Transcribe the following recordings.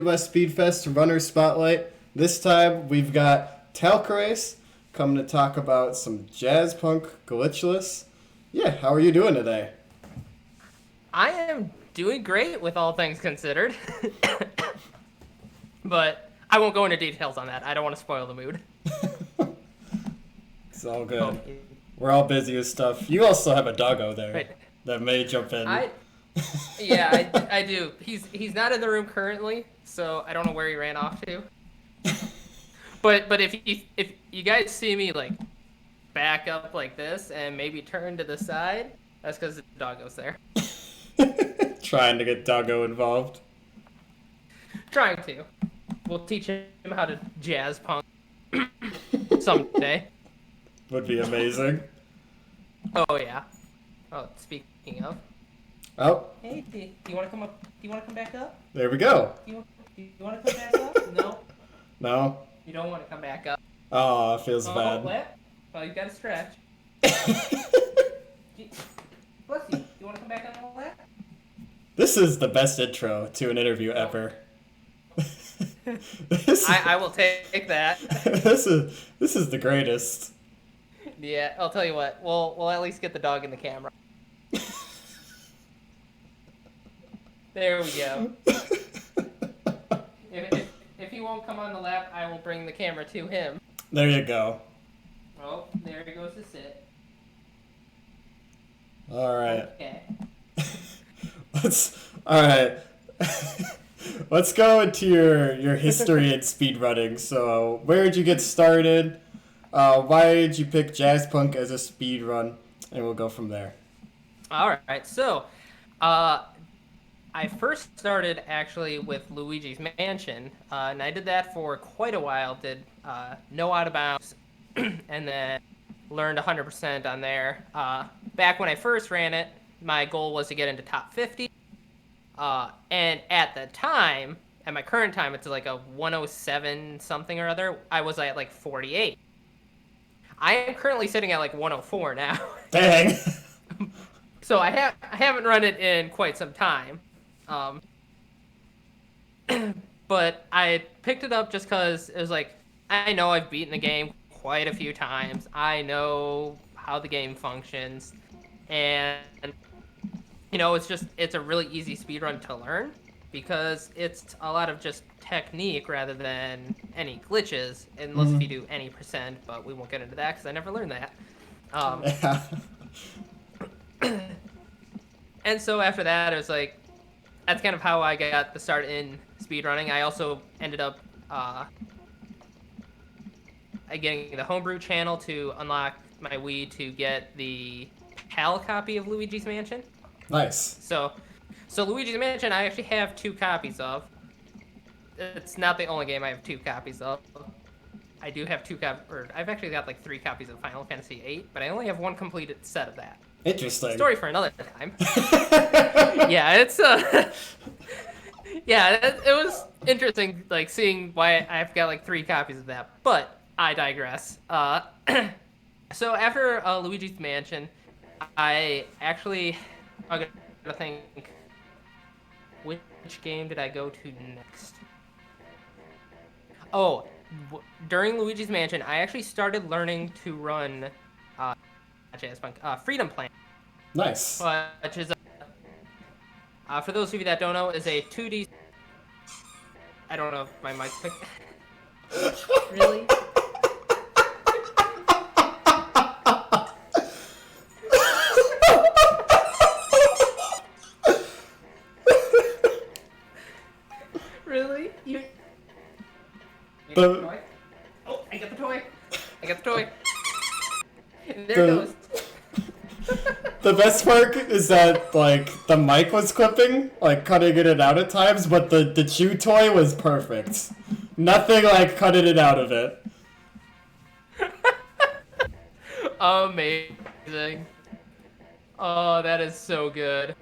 my Speedfest Runner Spotlight. This time we've got Talcerase coming to talk about some jazz punk glitchless. Yeah, how are you doing today? I am doing great with all things considered. But I won't go into details on that. I don't want to spoil the mood. It's all good. Oh, We're all busy with stuff. You also have a doggo there right. that may jump in. I do. He's not in the room currently, so I don't know where he ran off to. But if you guys see me like back up like this and maybe turn to the side, that's because the doggo's there. Trying to get doggo involved. Trying to. We'll teach him how to jazz punk someday. Would be amazing. Oh yeah. Oh, speaking of. Oh, Hey, do you want to come up? Do you want to come back up? there we go. Do you want to come back up? No, No? you don't want to come back up. Oh, it feels Oh, bad. what? Well, you got to stretch. Bless you. You want to come back on the lap? This is the best intro to an interview ever. I will take that. This is the greatest. Yeah, I'll tell you what. We'll at least get the dog in the camera. There we go. If he won't come on the lap, I will bring the camera to him. There you go. Oh, there he goes to sit. All right. Okay. All right. Let's go into your history in speedrunning. So, where did you get started? Why did you pick jazz punk as a speedrun? And we'll go from there. All right. So, I first started actually with Luigi's Mansion, and I did that for quite a while. Did no out of bounds, and then learned 100% on there. Back when I first ran it, my goal was to get into top 50. And at the time, at my current time, it's like a 107 something or other. I was at like 48. I am currently sitting at like 104 now. Dang. So I haven't run it in quite some time. But I picked it up just because it was like, I know I've beaten the game quite a few times. I know how the game functions. And, you know, it's a really easy speedrun to learn because it's a lot of just technique rather than any glitches, unless if you do any percent, but we won't get into that because I never learned that. And so after that, it was like, that's kind of how I got the start in speedrunning. I also ended up getting the homebrew channel to unlock my Wii to get the PAL copy of Luigi's Mansion. Nice. So Luigi's Mansion, I actually have 2 copies of. It's not the only game I have 2 copies of. I do have I've actually got like 3 copies of Final Fantasy VIII, but I only have 1 completed set of that. Interesting. Story for another time. Yeah, it's yeah, it was interesting, like seeing why I've got like 3 copies of that. But I digress. So after Luigi's Mansion, I gotta think, which game did I go to next? Oh, during Luigi's Mansion, I actually started learning to run jazz punk, Freedom Plan. Nice. Which is, for those of you that don't know, is a 2D. I don't know if my mic picked. Really? Really? You got the toy? Oh, I got the toy. I got the toy. There it goes. The best part is that, like, the mic was clipping, like, cutting it out at times, but the chew toy was perfect. Nothing like cutting it out of it. Amazing. Oh, that is so good.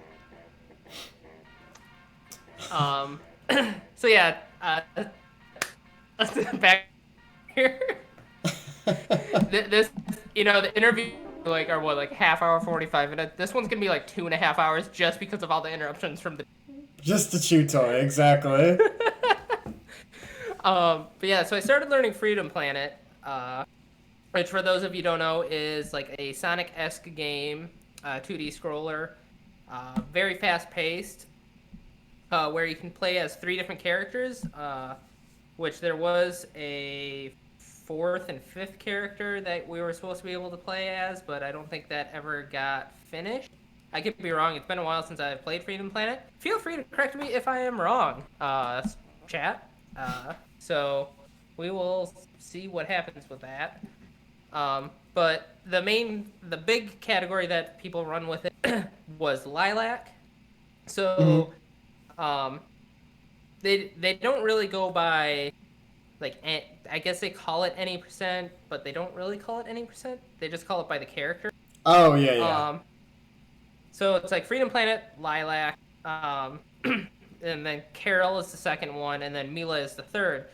So yeah, back here. This, the interview are what, like half hour, 45 minutes. This one's gonna be like 2.5 hours just because of all the interruptions from the. Just the chew toy, exactly. But yeah, so I started learning Freedom Planet, which for those of you who don't know is like a Sonic-esque game, 2D scroller, very fast paced, where you can play as three different characters, which there was a fourth and fifth character that we were supposed to be able to play as, but I don't think that ever got finished. I could be wrong. It's been a while since I've played Freedom Planet. Feel free to correct me if I am wrong, chat. So we will see what happens with that. But the big category that people run with it was Lilac. So, they don't really go by like I guess they call it any percent, but they don't really call it any percent. They just call it by the character. Oh, yeah, yeah. So it's like Freedom Planet, Lilac, and then Carol is the second one, and then Mila is the third.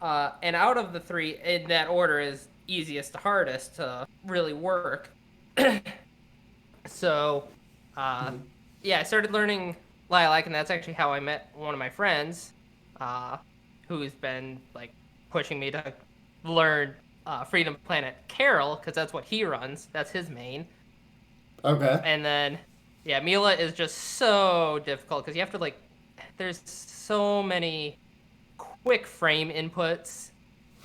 And out of the three, in that order, is easiest to hardest to really work. So, yeah, I started learning Lilac, and that's actually how I met one of my friends, who's been like pushing me to learn Freedom Planet Carol, because that's what he runs. That's his main. Okay. And then, yeah, Mila is just so difficult because you have to like. There's so many quick frame inputs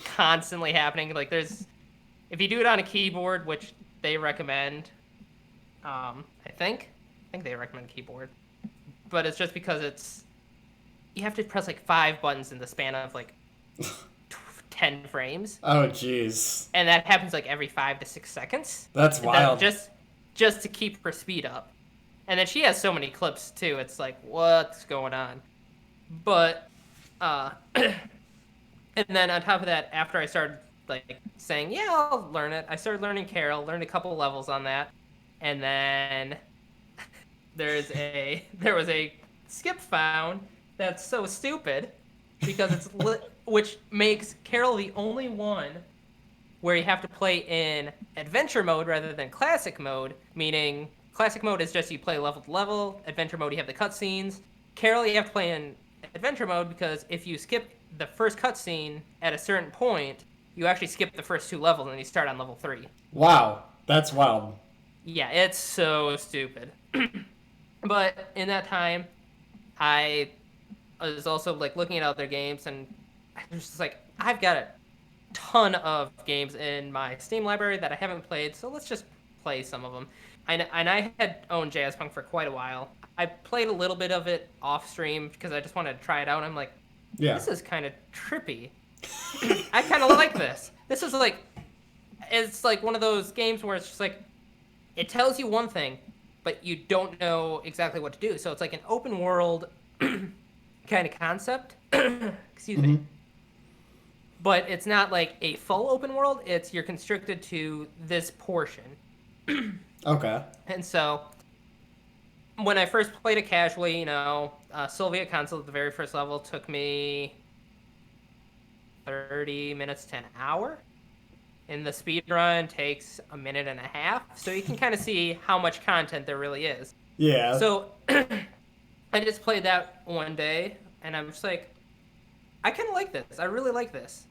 constantly happening. Like if you do it on a keyboard, which they recommend, I think they recommend keyboard, but it's just because you have to press like 5 buttons in the span of like 10 frames. Oh, jeez. And that happens like every 5 to 6 seconds. That's wild. Just to keep her speed up. And then she has so many clips too. It's like, what's going on? But and then on top of that, after I started like saying, yeah, I'll learn it, I started learning Carol, learned a couple levels on that. And then there was a skip found that's so stupid because which makes Carol the only one where you have to play in adventure mode rather than classic mode, meaning classic mode is just you play level to level, adventure mode you have the cutscenes. Carol, you have to play in adventure mode because if you skip the first cutscene at a certain point, you actually skip the first 2 levels and you start on level 3. Wow, that's wild. Yeah, it's so stupid. But in that time, I was also like looking at other games, and I was just like, I've got a ton of games in my Steam library that I haven't played, so let's just play some of them. And I had owned Jazzpunk for quite a while. I played a little bit of it off stream because I just wanted to try it out. And I'm like, this is kind of trippy. I kind of like this. This is like, it's like one of those games where it's just like, it tells you one thing, but you don't know exactly what to do. So it's like an open world kind of concept. Excuse me. But it's not like a full open world. You're constricted to this portion. Okay. And so when I first played it casually, Soviet console at the very first level took me 30 minutes to an hour. And the speed run takes a minute and a half. So you can kind of see how much content there really is. Yeah. So I just played that one day, and I'm just like, I kind of like this. I really like this.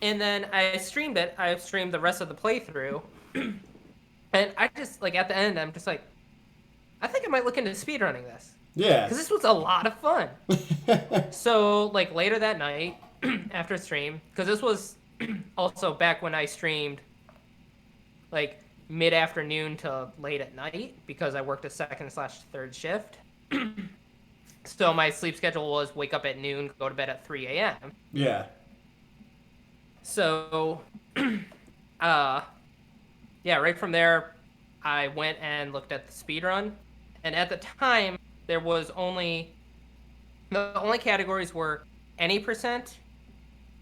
And then I streamed it. I streamed the rest of the playthrough. And I just, like, at the end, I'm just like, I think I might look into speedrunning this. Yeah. Because this was a lot of fun. So, like, later that night, after stream, because this was also back when I streamed, like, mid-afternoon to late at night, because I worked a 2nd/3rd shift. So my sleep schedule was wake up at noon, go to bed at 3 a.m. Yeah. So, yeah, right from there, I went and looked at the speedrun. And at the time, there was the only categories were any percent,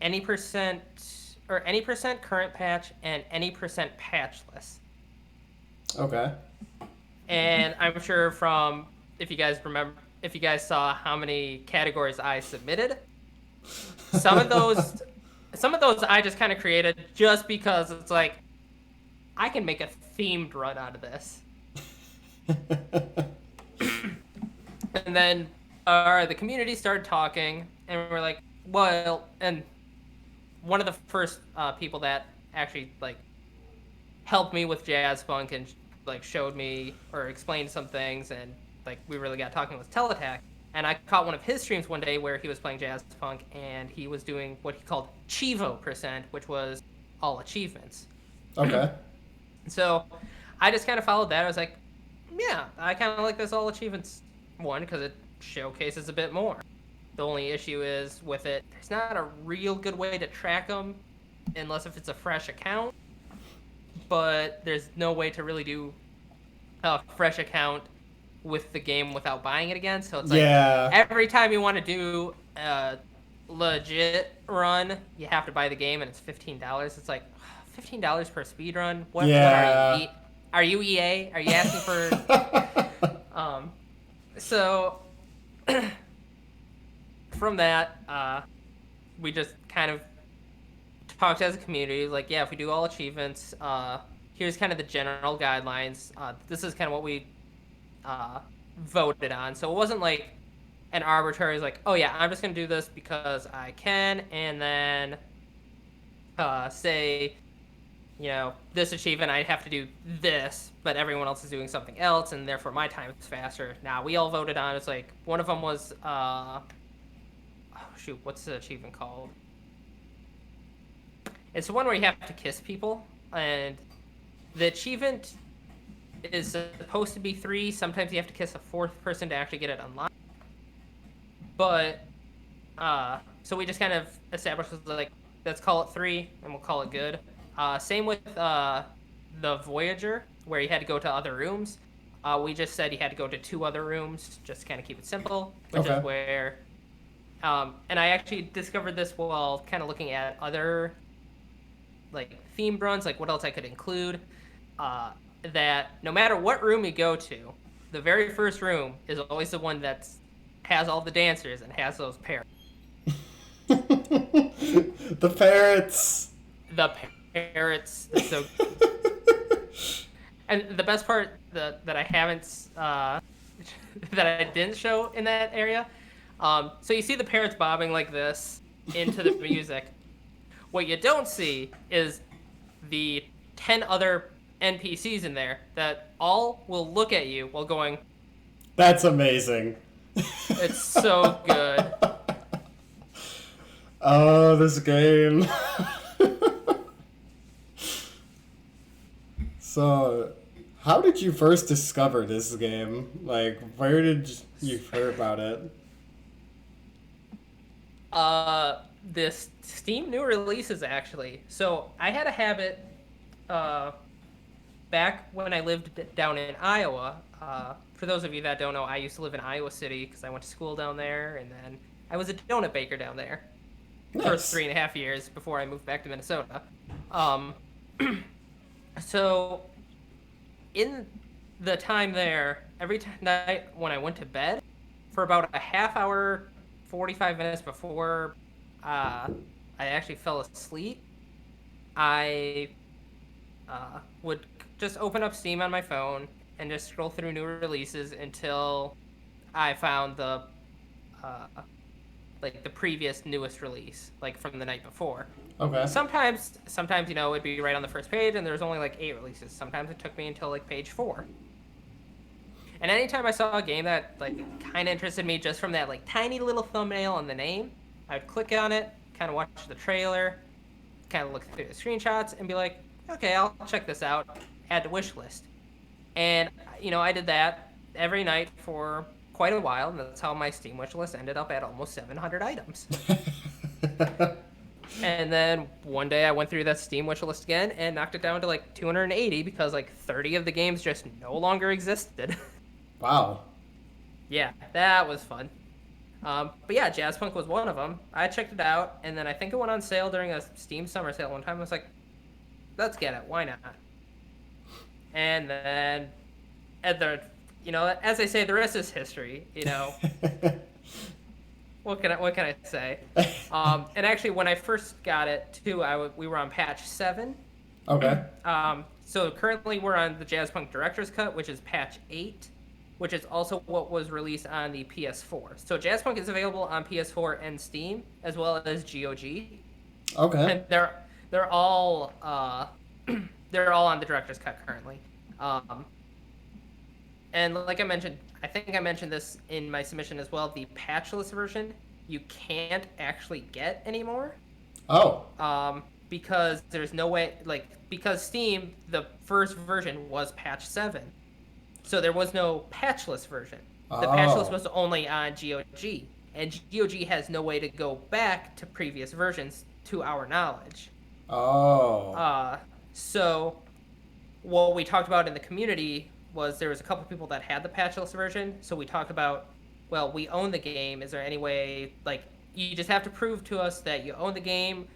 or any percent current patch, and any percent patchless. Okay. And I'm sure if you guys saw how many categories I submitted, some of those I just kind of created just because it's like, I can make a themed run out of this. And then the community started talking, and we're like, well, and one of the first people that actually like helped me with jazz funk and like showed me or explained some things, and like we really got talking with Teletac. And I caught one of his streams one day where he was playing jazz funk and he was doing what he called Chivo percent, which was all achievements. Okay. So I just kind of followed that. I was like, yeah, I kind of like this all achievements one because it showcases a bit more. The only issue is with it, there's not a real good way to track them unless if it's a fresh account. But there's no way to really do a fresh account with the game without buying it again. So it's like Yeah. every time you want to do a legit run, you have to buy the game, and it's $15. It's like $15 per speed run. What Yeah. are you? Are you EA? Are you asking for? So from that, we just kind of talked as a community. Like, yeah, if we do all achievements, here's kind of the general guidelines. This is kind of what we voted on. So it wasn't like an arbitrary, like, oh yeah, I'm just gonna do this because I can, and then say, this achievement I have to do this, but everyone else is doing something else, and therefore my time is faster. Now we all voted on. It's like one of them was what's the achievement called? It's the one where you have to kiss people, and the achievement is supposed to be 3. Sometimes you have to kiss a 4th person to actually get it unlocked. But so we just kind of established, like, let's call it 3 and we'll call it good. Same with the Voyager, where you had to go to other rooms. We just said you had to go to 2 other rooms, just to kind of keep it simple, which is where and I actually discovered this while kind of looking at other like themed runs, like what else I could include. That no matter what room you go to, the very first room is always the one that has all the dancers and has those parrots. The parrots. The parrots. So, and the best part that I haven't that I didn't show in that area. So you see the parrots bobbing like this into the music. What you don't see is the 10 other NPCs in there that all will look at you while going, That's amazing. It's so good. Oh, this game. So, how did you first discover this game? Like, where did you hear about it? This Steam new releases, actually. So I had a habit back when I lived down in Iowa. For those of you that don't know, I used to live in Iowa City because I went to school down there, and then I was a donut baker down there for 3.5 years before I moved back to Minnesota. So in the time there, every night when I went to bed, for about a half hour, 45 minutes before I actually fell asleep, I would just open up Steam on my phone and just scroll through new releases until I found the previous newest release, like from the night before. Okay. Sometimes it'd be right on the first page, and there's only like 8 releases. Sometimes it took me until like page 4. And anytime I saw a game that like kind of interested me just from that like tiny little thumbnail and the name, I'd click on it, kind of watch the trailer, kind of look through the screenshots, and be like, okay, I'll check this out, add to wish list. And I did that every night for quite a while, and that's how my Steam wish list ended up at almost 700 items. And then one day I went through that Steam wish list again and knocked it down to like 280 because like 30 of the games just no longer existed. Wow. Yeah, that was fun. But yeah, Jazzpunk was one of them. I checked it out, and then I think it went on sale during a Steam summer sale one time. I was like, let's get it. Why not? And then, as I say, the rest is history. What can I say? And actually, when I first got it too, we were on patch 7. Okay. So currently we're on the Jazzpunk Director's Cut, which is patch 8. which is also what was released on the PS4. So Jazzpunk is available on PS4 and Steam, as well as GOG, Okay. and they're all they're all on the director's cut currently. Um, and like I mentioned, I think I mentioned this in my submission as well. The patchless version you can't actually get anymore. Oh. Because there's no way, because Steam, the first version was patch 7. So there was no patchless version. The patchless was only on GOG. And GOG has no way to go back to previous versions, to our knowledge. So what we talked about in the community was there was a couple people that had the patchless version. So we talked about, well, we own the game. Is there any way, you just have to prove to us that you own the game,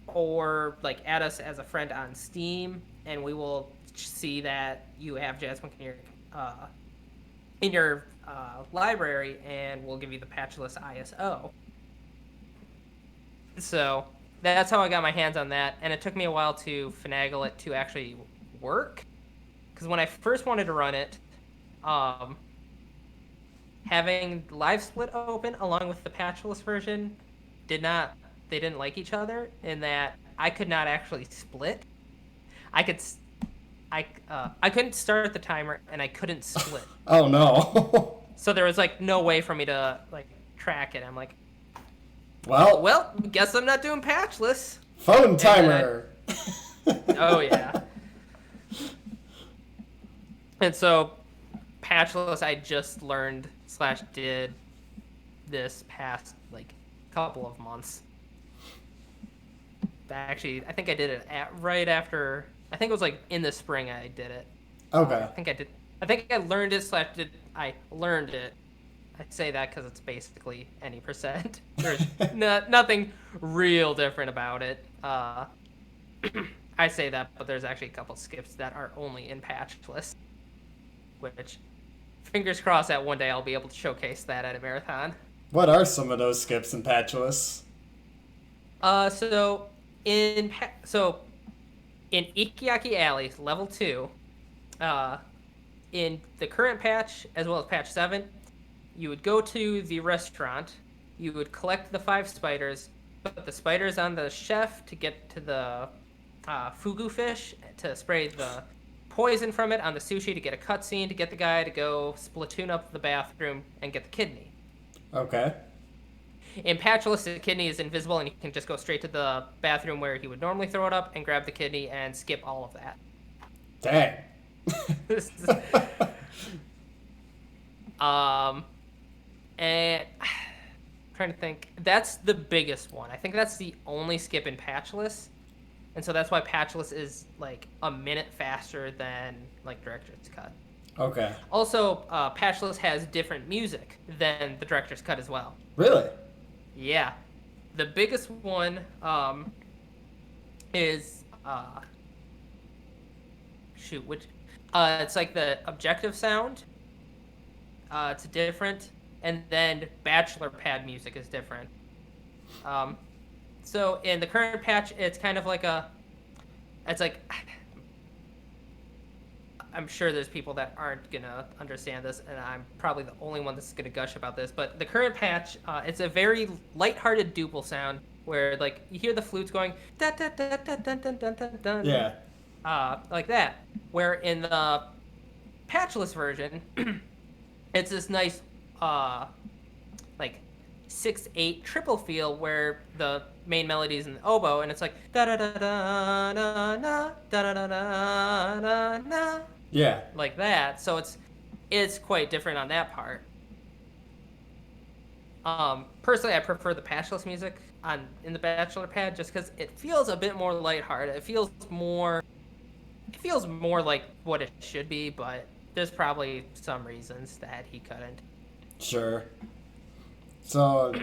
or add us as a friend on Steam, and we will see that you have Jazzpunk in your library, and we'll give you the patchless ISO. So that's how I got my hands on that, and it took me a while to finagle it to actually work, because when I first wanted to run it, having Live Split open along with the patchless version they didn't like each other, in that I could not actually split. I couldn't start the timer, and I couldn't split. Oh no. So there was no way for me to track it. I'm like, well, guess I'm not doing patchless. Phone timer. Oh yeah. And so patchless I just learned / did this past couple of months. Actually, I think I did it right after. I think it was in the spring I did it. Okay. I think I learned it / I learned it. I say that because it's basically any percent. There's nothing real different about it. I say that, but there's actually a couple skips that are only in patchless. Which, fingers crossed that one day I'll be able to showcase that at a marathon. What are some of those skips in patchless? So in Ikeyaki Alley, level 2, in the current patch, as well as patch 7, you would go to the restaurant, you would collect the 5 spiders, put the spiders on the chef to get to the fugu fish, to spray the poison from it on the sushi, to get a cutscene, to get the guy to go splatoon up the bathroom and get the kidney. Okay. In patchless, the kidney is invisible, and you can just go straight to the bathroom where he would normally throw it up and grab the kidney and skip all of that. Dang. And I'm trying to think. That's the biggest one. I think that's the only skip in patchless, and so that's why patchless is a minute faster than director's cut. Okay. Also, patchless has different music than the director's cut as well. Really? Yeah. The biggest one is it's the objective sound. It's different, and then bachelor pad music is different. So in the current patch, it's kind of I'm sure there's people that aren't gonna understand this, and I'm probably the only one that's gonna gush about this. But the current patch, it's a very lighthearted duple sound where you hear the flutes going da da da da da da da da da. Yeah. Like that. Where in the patchless version, it's this nice 6/8 triple feel where the main melody is in the oboe, and it's da da da da da da da da da da da. Yeah. Like that. So it's quite different on that part. Personally, I prefer the patchless music in the bachelor pad just because it feels a bit more lighthearted. It feels more like what it should be, but there's probably some reasons that he couldn't. Sure. So,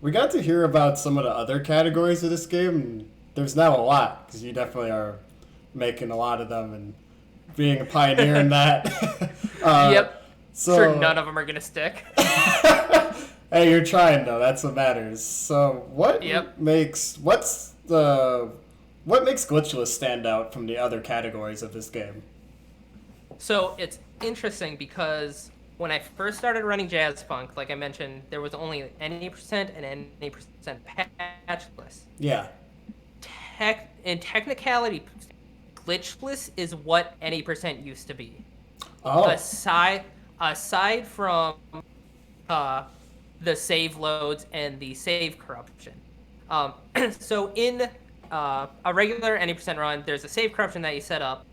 we got to hear about some of the other categories of this game, and there's now a lot, because you definitely are making a lot of them and being a pioneer in that. Yep. So, sure none of them are going to stick. Hey, you're trying, though. That's what matters. So, what makes Glitchless stand out from the other categories of this game? So, it's interesting because when I first started running Jazz Funk, like I mentioned, there was only any% and any% patchless. Yeah. In technicality, glitchless is what any% used to be. Oh. Aside aside from uh, the save loads and the save corruption. Um, so in a regular any% run, there's a save corruption that you set up.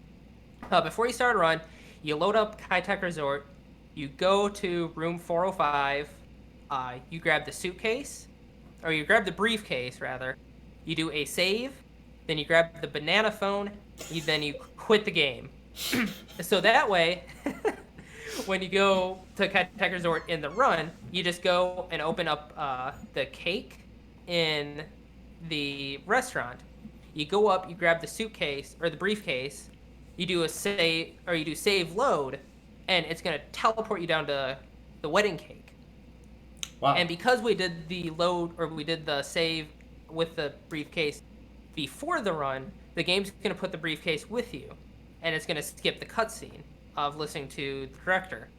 Before you start a run, you load up High Tech Resort, you go to room 405, you grab the suitcase, or you grab the briefcase rather, you do a save, then you grab the banana phone, then you quit the game. So that way, when you go to High Tech Resort in the run, you just go and open up the cake in the restaurant. You go up, you grab the suitcase or the briefcase, you do a save or you do save load, and it's gonna teleport you down to the wedding cake. Wow. And because we did the load or we did the save with the briefcase before the run, the game's gonna put the briefcase with you, and it's gonna skip the cutscene of listening to the director.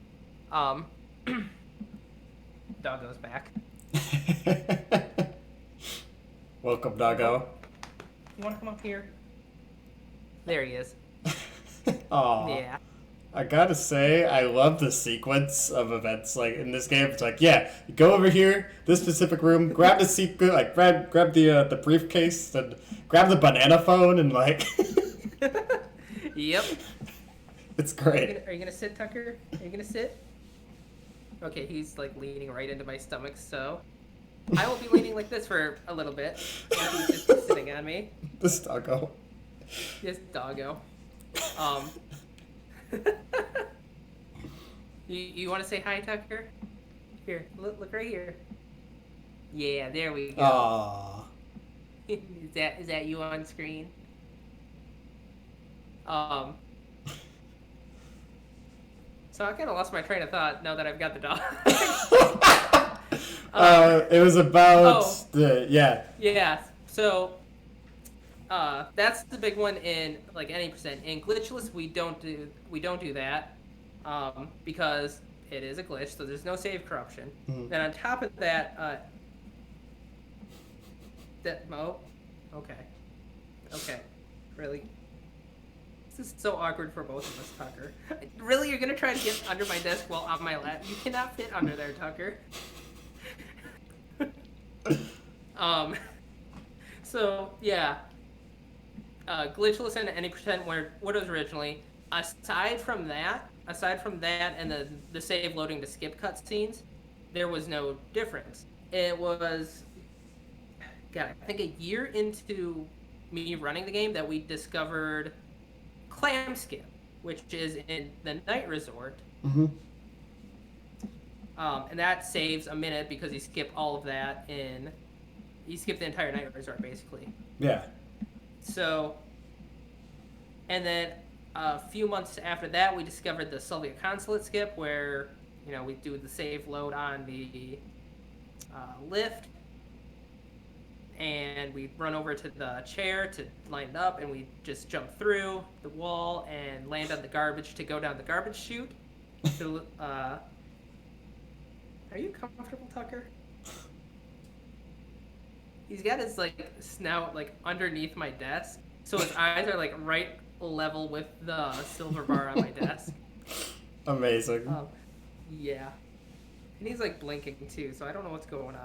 Um, Doggo's back. Welcome, doggo. You want to come up here? There he is. Aw. Yeah. I gotta say, I love the sequence of events. Like in this game, it's like, yeah, you go over here, this specific room, grab the secret, like grab the briefcase, and grab the banana phone, and like, Yep. it's great. Are you gonna sit, Tucker? Are you gonna sit? Okay, he's like leaning right into my stomach, so I will be leaning like this for a little bit. And he's just sitting on me. This doggo. Yes, doggo. You want to say hi, Tucker? Here, look right here. Yeah, there we go. Aww. Is that you on screen? So I kind of lost my train of thought now that I've got the dog. It was about oh. yeah. Yeah. So that's the big one in like any%. In glitchless, we don't do that because it is a glitch, so there's no save corruption. Mm-hmm. Then on top of that, okay, really. This is so awkward for both of us, Tucker. Really, you're gonna try to get under my desk while on my lap? You cannot fit under there, Tucker. So yeah, glitchless and any% where what it was originally. Aside from that, and the save loading to skip cutscenes, there was no difference. It was, God, I think a year into me running the game that we discovered Clam Skip, which is in the night resort. Mm-hmm. And that saves a minute because you skip all of that in. You skip the entire night resort basically. Yeah. So, and then a few months after that, we discovered the Soviet consulate skip, where we do the save load on the lift, and we run over to the chair to line it up, and we just jump through the wall and land on the garbage to go down the garbage chute. So, are you comfortable, Tucker? He's got his like snout like underneath my desk, so his eyes are like right level with the silver bar on my desk. Amazing. Yeah, and he's like blinking too, so I don't know what's going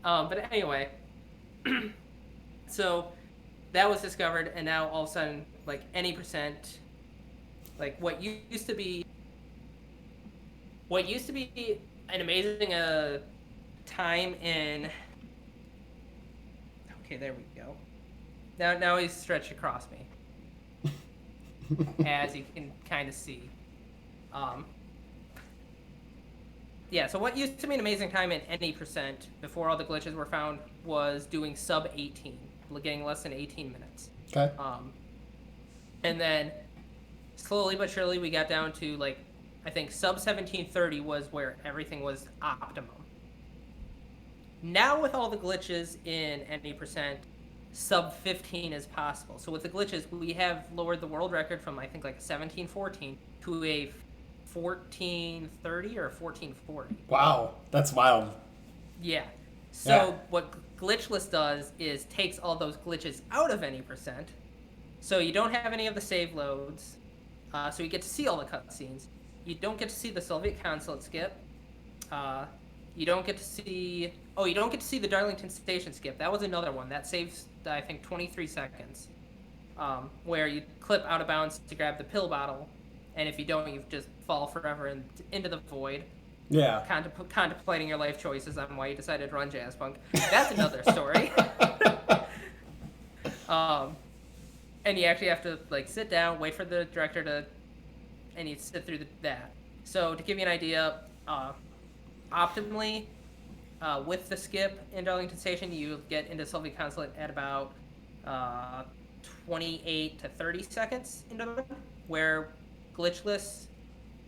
on. But anyway, so that was discovered, and now all of a sudden, like any%, like what used to be an amazing time in. Okay, there we go. Now he's stretched across me, as you can kind of see. Yeah, so what used to be an amazing time in any% before all the glitches were found was doing sub 18, getting less than 18 minutes. Okay. And then slowly but surely we got down to like, I think sub 1730 was where everything was optimum. Now with all the glitches in any%, sub 15 is possible. So with the glitches, we have lowered the world record from I think like 1714 to a 1430 or 1440. Wow, that's wild. Yeah. So Yeah. what glitchless does is takes all those glitches out of any percent. So you don't have any of the save loads. So you get to see all the cutscenes. You don't get to see the Soviet consulate skip. You don't get to see... Oh, you don't get to see the Darlington Station skip. That was another one. That saves, I think, 23 seconds. Where you clip out of bounds to grab the pill bottle. And if you don't, you just fall forever into the void. Yeah. Contemplating your life choices on why you decided to run Jazzpunk. That's another story. And you actually have to like sit down, wait for the director to, and you sit through that. So to give you an idea, optimally, with the skip in Darlington Station, you get into Soviet Consulate at about 28 to 30 seconds into the run, where glitchless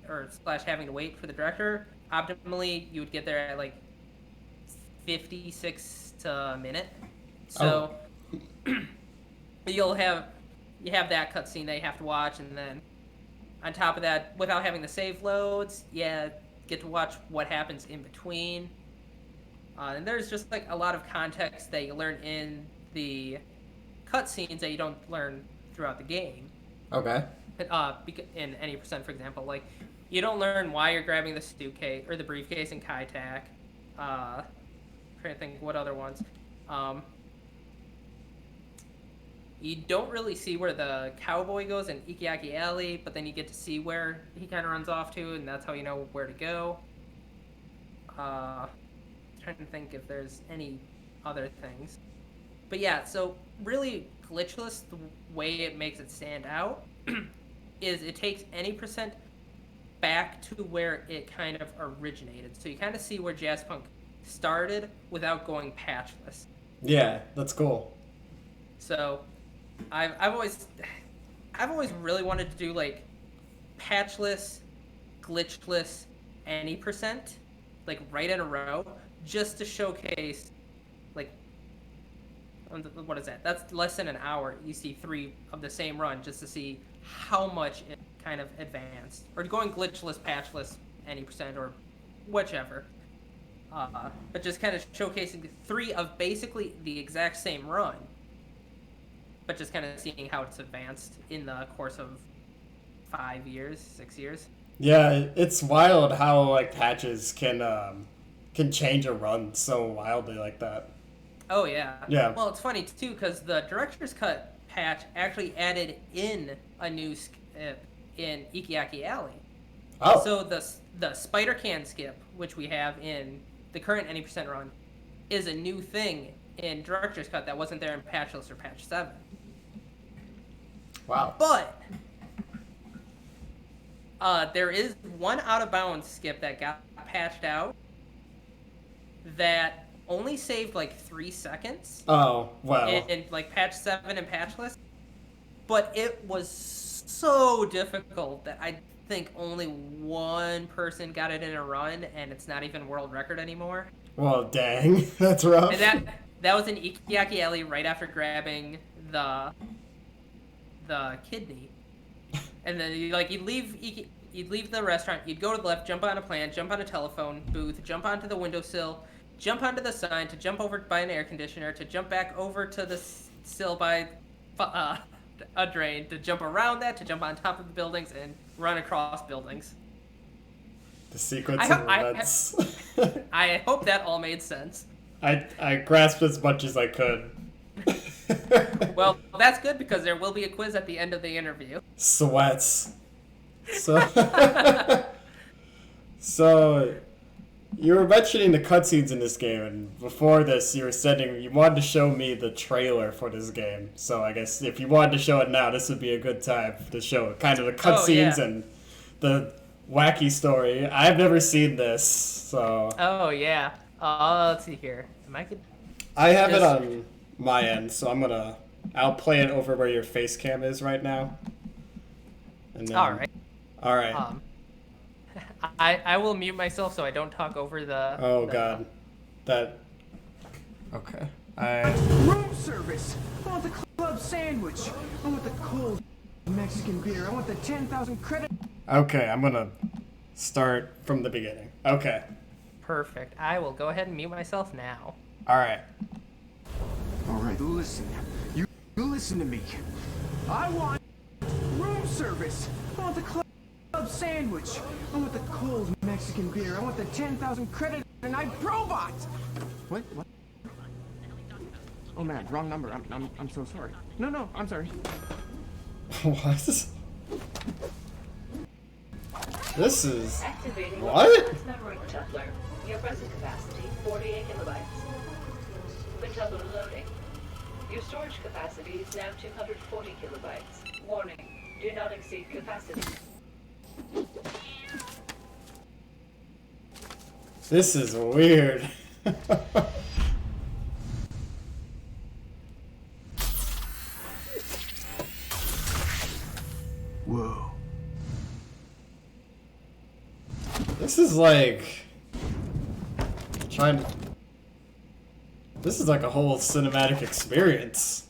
or / having to wait for the director, optimally you would get there at like 56 to a minute. So you have that cutscene that you have to watch, and then on top of that, without having the save loads, get to watch what happens in between. And there's just like a lot of context that you learn in the cutscenes that you don't learn throughout the game. Okay. In any percent, for example, like you don't learn why you're grabbing the suitcase or the briefcase in Kaitak. Trying to think what other ones. You don't really see where the cowboy goes in Ikiaki Alley, but then you get to see where he kind of runs off to, and that's how you know where to go. Trying to think if there's any other things. But yeah, so really glitchless, the way it makes it stand out is it takes any percent back to where it kind of originated. So you kind of see where Jazzpunk started without going patchless. Yeah, that's cool. So I've always really wanted to do like patchless, glitchless, any percent, like right in a row, just to showcase like what is that? That's less than an hour. You see 3 of the same run just to see how much it kind of advanced, or going glitchless, patchless, any percent, or whichever. But just kind of showcasing 3 of basically the exact same run, but just kind of seeing how it's advanced in the course of 5 years, 6 years. Yeah, it's wild how like patches can change a run so wildly like that. Oh yeah. Yeah. Well, it's funny too because the director's cut patch actually added in a new skip in Ikiaki Alley. Oh. So the spider can skip, which we have in the current any percent run, is a new thing in director's cut that wasn't there in patchless or patch 7. Wow. But there is one out of bounds skip that got patched out that only saved like 3 seconds. Oh, well. In like patch 7 and patchless. But it was so difficult that I think only one person got it in a run, and it's not even world record anymore. Well, dang. That's rough. And that was in Ikiaki Alley right after grabbing the kidney. And then you'd leave the restaurant, you'd go to the left, jump on a plant, jump on a telephone booth, jump onto the windowsill, jump onto the sign, to jump over by an air conditioner, to jump back over to the sill by a drain, to jump around that, to jump on top of the buildings, and run across buildings. The sequence of events. I hope that all made sense. I grasped as much as I could. Well, that's good because there will be a quiz at the end of the interview. Sweats. So you were mentioning the cutscenes in this game, and before this, you wanted to show me the trailer for this game. So I guess if you wanted to show it now, this would be a good time to show kind of the cutscenes and the wacky story. I've never seen this, so. Oh yeah. Let's see here. I have it on my end, so I'll play it over where your face cam is right now. And then, all right. I will mute myself so I don't talk over the. Oh God, that. Okay. Room service. I want the club sandwich. I want the cold Mexican beer. I want the 10,000 credit. Okay, I'm gonna start from the beginning. Okay. Perfect. I will go ahead and mute myself now. All right. All right, listen. You listen to me. I want room service. I want the club sandwich. I want the cold Mexican beer. I want the 10,000 credit a night robot. What? Oh man, wrong number. I'm so sorry. No, I'm sorry. What? This is... Activating What? memory coupler. Your present capacity 48 kilobytes. Coupler loading. Your storage capacity is now 240 kilobytes. Warning: do not exceed capacity. This is weird. Whoa. This is like... This is like a whole cinematic experience.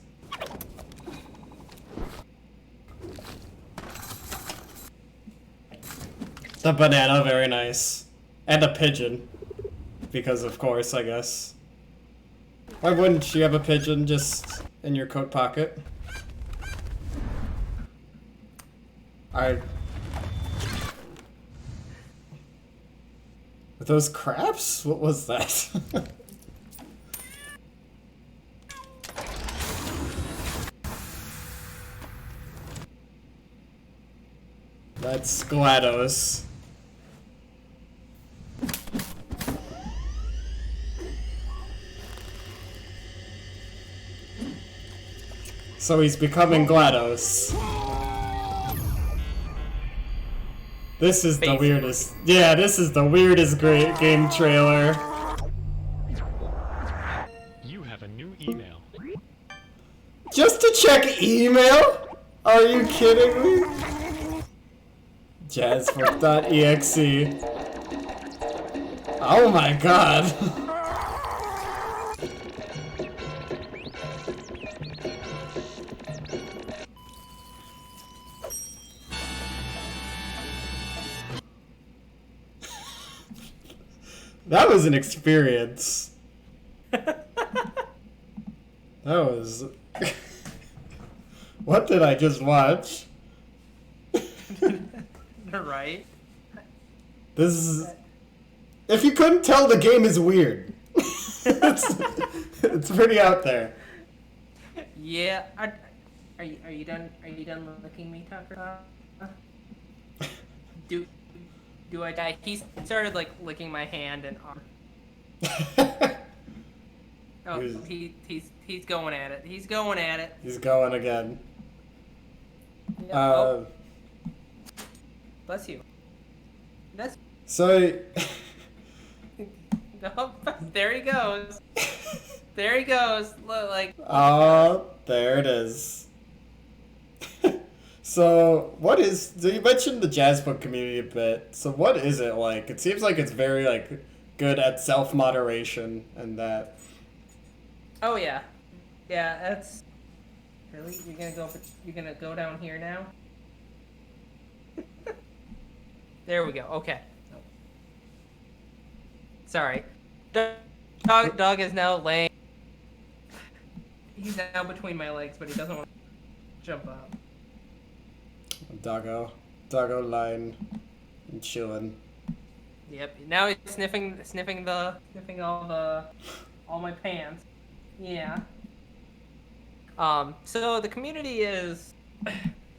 The banana, very nice. And a pigeon. Because of course, I guess. Why wouldn't you have a pigeon just in your coat pocket? Alright. Are those crabs? What was that? That's GLaDOS. So he's becoming GLaDOS. This is the weirdest. Yeah, this is the weirdest great game trailer. You have a new email. Just to check email? Are you kidding me? Jazzbook.exe. Oh my god. That was an experience. That was... What did I just watch? Right? This is... If you couldn't tell, the game is weird. it's pretty out there. Yeah. Are you done? Are you done licking me, Tucker? Do I die? He started like licking my hand and arm. Oh, he's going at it. He's going at it. He's going again. Yeah, oh. Bless you. That's. So... Oh, there he goes. There he goes. Look, like. Oh, there it is. So, what is... So you mentioned the Jazzbook community a bit. So what is it like? It seems like it's very, like, good at self-moderation and that. Oh, yeah. Yeah, that's... Really? You're gonna go down here now? There we go. Okay. Sorry. Dog is now laying... He's now between my legs, but he doesn't want to jump up. Doggo line and chilling. Yep. Now he's sniffing all my pants. Yeah. So the community is,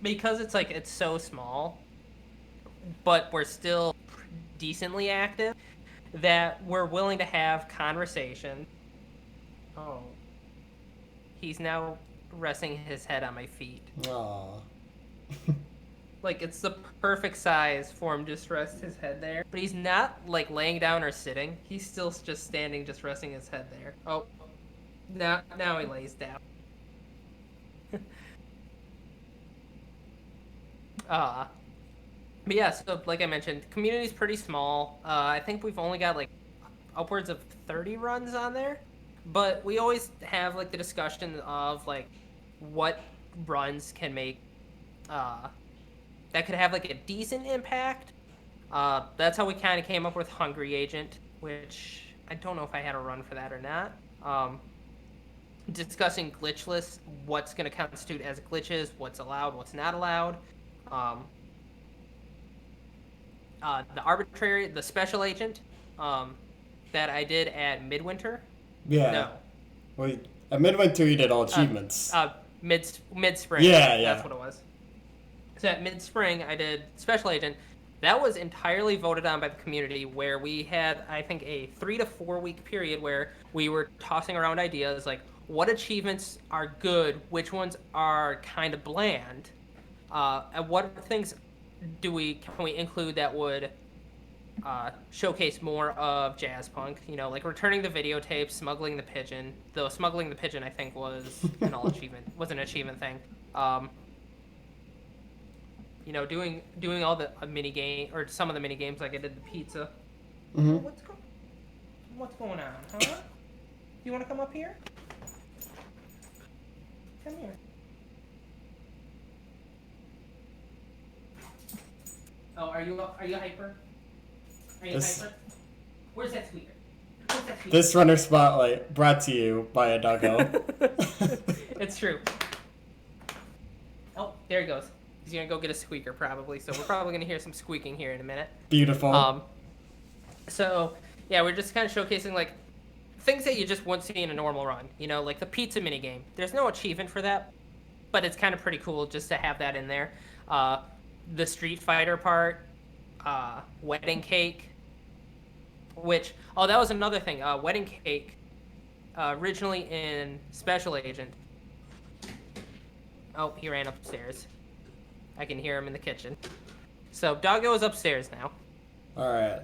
because it's so small, but we're still decently active, that we're willing to have conversation. Oh. He's now resting his head on my feet. Aww. Like, it's the perfect size for him to just rest his head there. But he's not, like, laying down or sitting. He's still just standing, just resting his head there. Oh. Now he lays down. But yeah, so like I mentioned, community's pretty small. I think we've only got, like, upwards of 30 runs on there. But we always have, like, the discussion of, like, what runs can make... that could have like a decent impact That's how we kind of came up with Hungry Agent, which I don't know if I had a run for that or not. Discussing glitchless, what's going to constitute as glitches, what's allowed, what's not allowed. The special agent that I did at Midwinter. Yeah. No. Well, at Midwinter you did all achievements. Mid-spring. Yeah, yeah. That's what it was. So at mid-spring, I did special agent. That was entirely voted on by the community, where we had, I think, a 3 to 4 week period where we were tossing around ideas like what achievements are good, which ones are kind of bland, and what things can we include that would showcase more of jazz punk, like returning the videotape, smuggling the pigeon. Though smuggling the pigeon, I think, was an achievement thing. Doing all the mini game or some of the mini games, like I did the pizza. Mm-hmm. What's going on, huh? You want to come up here? Come here. Oh, are you hyper? Are you hyper? Where's that squeaker? This runner spotlight brought to you by a doggo. It's true. Oh, there he goes. He's gonna go get a squeaker probably, so we're probably gonna hear some squeaking here in a minute. Beautiful. So yeah, we're just kind of showcasing like things that you just wouldn't see in a normal run. Like the pizza mini game. There's no achievement for that, but it's kind of pretty cool just to have that in there. The Street Fighter part, wedding cake, that was another thing. Wedding cake, originally in Special Agent. Oh, he ran upstairs. I can hear him in the kitchen. So Doggo is upstairs now. All right.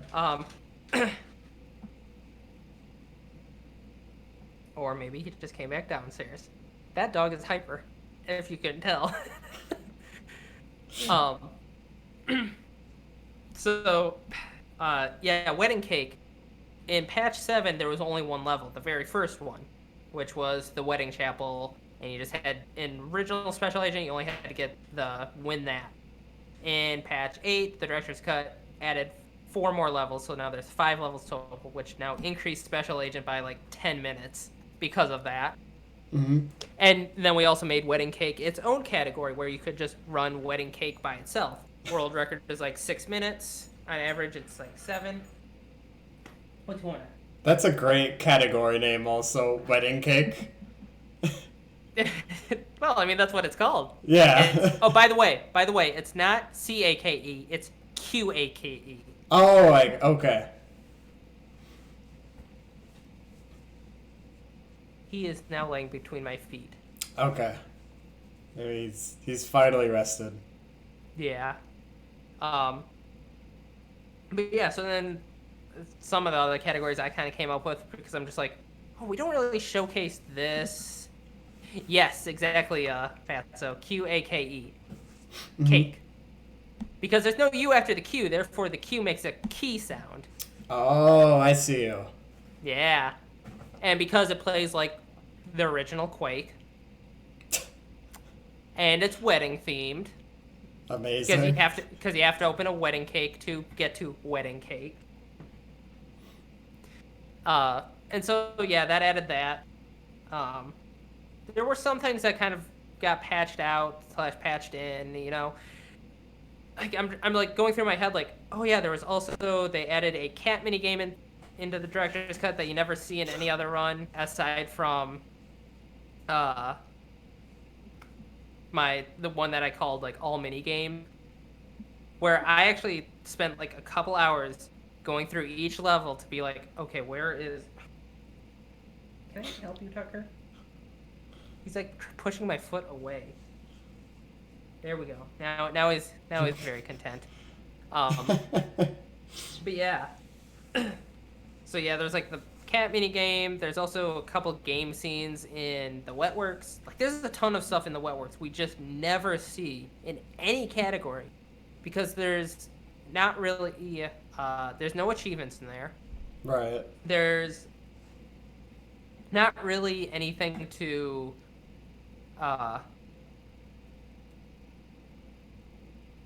Or maybe he just came back downstairs. That dog is hyper, if you couldn't tell. Wedding cake. In patch 7, there was only one level, the very first one, which was the wedding chapel, and you just had, in original Special Agent, you only had to win that. In patch 8, the director's cut added 4 more levels, so now there's 5 levels total, which now increased Special Agent by like 10 minutes because of that. Mm-hmm. And then we also made wedding cake its own category, where you could just run wedding cake by itself. World record is like 6 minutes. On average, it's like 7. What's going on? That's a great category name also, wedding cake. Well, I mean, that's what it's called. Yeah. By the way, it's not CAKE, it's QAKE. Oh, okay. He is now laying between my feet. Okay. He's finally rested. Yeah. But yeah, so then some of the other categories I kind of came up with because I'm just like, oh, we don't really showcase this. Yes, exactly, Pat. So QAKE. Mm-hmm. Cake. Because there's no U after the Q, therefore the Q makes a key sound. Oh, I see you. Yeah. And because it plays like the original Quake. And it's wedding themed. Amazing. Because you have to open a wedding cake to get to wedding cake. And so yeah, that added that. There were some things that kind of got patched out / patched in, Like I'm like going through my head like, oh yeah, there was also they added a cat minigame into the director's cut that you never see in any other run aside from the one that I called like all minigame, where I actually spent like a couple hours going through each level to be like, okay, where is? Can I help you, Tucker? He's like pushing my foot away. There we go. Now he's very content. But yeah. So yeah, there's like the cat mini game. There's also a couple game scenes in the Wetworks. Like there's a ton of stuff in the Wetworks we just never see in any category, because there's not really there's no achievements in there. Right. There's not really anything to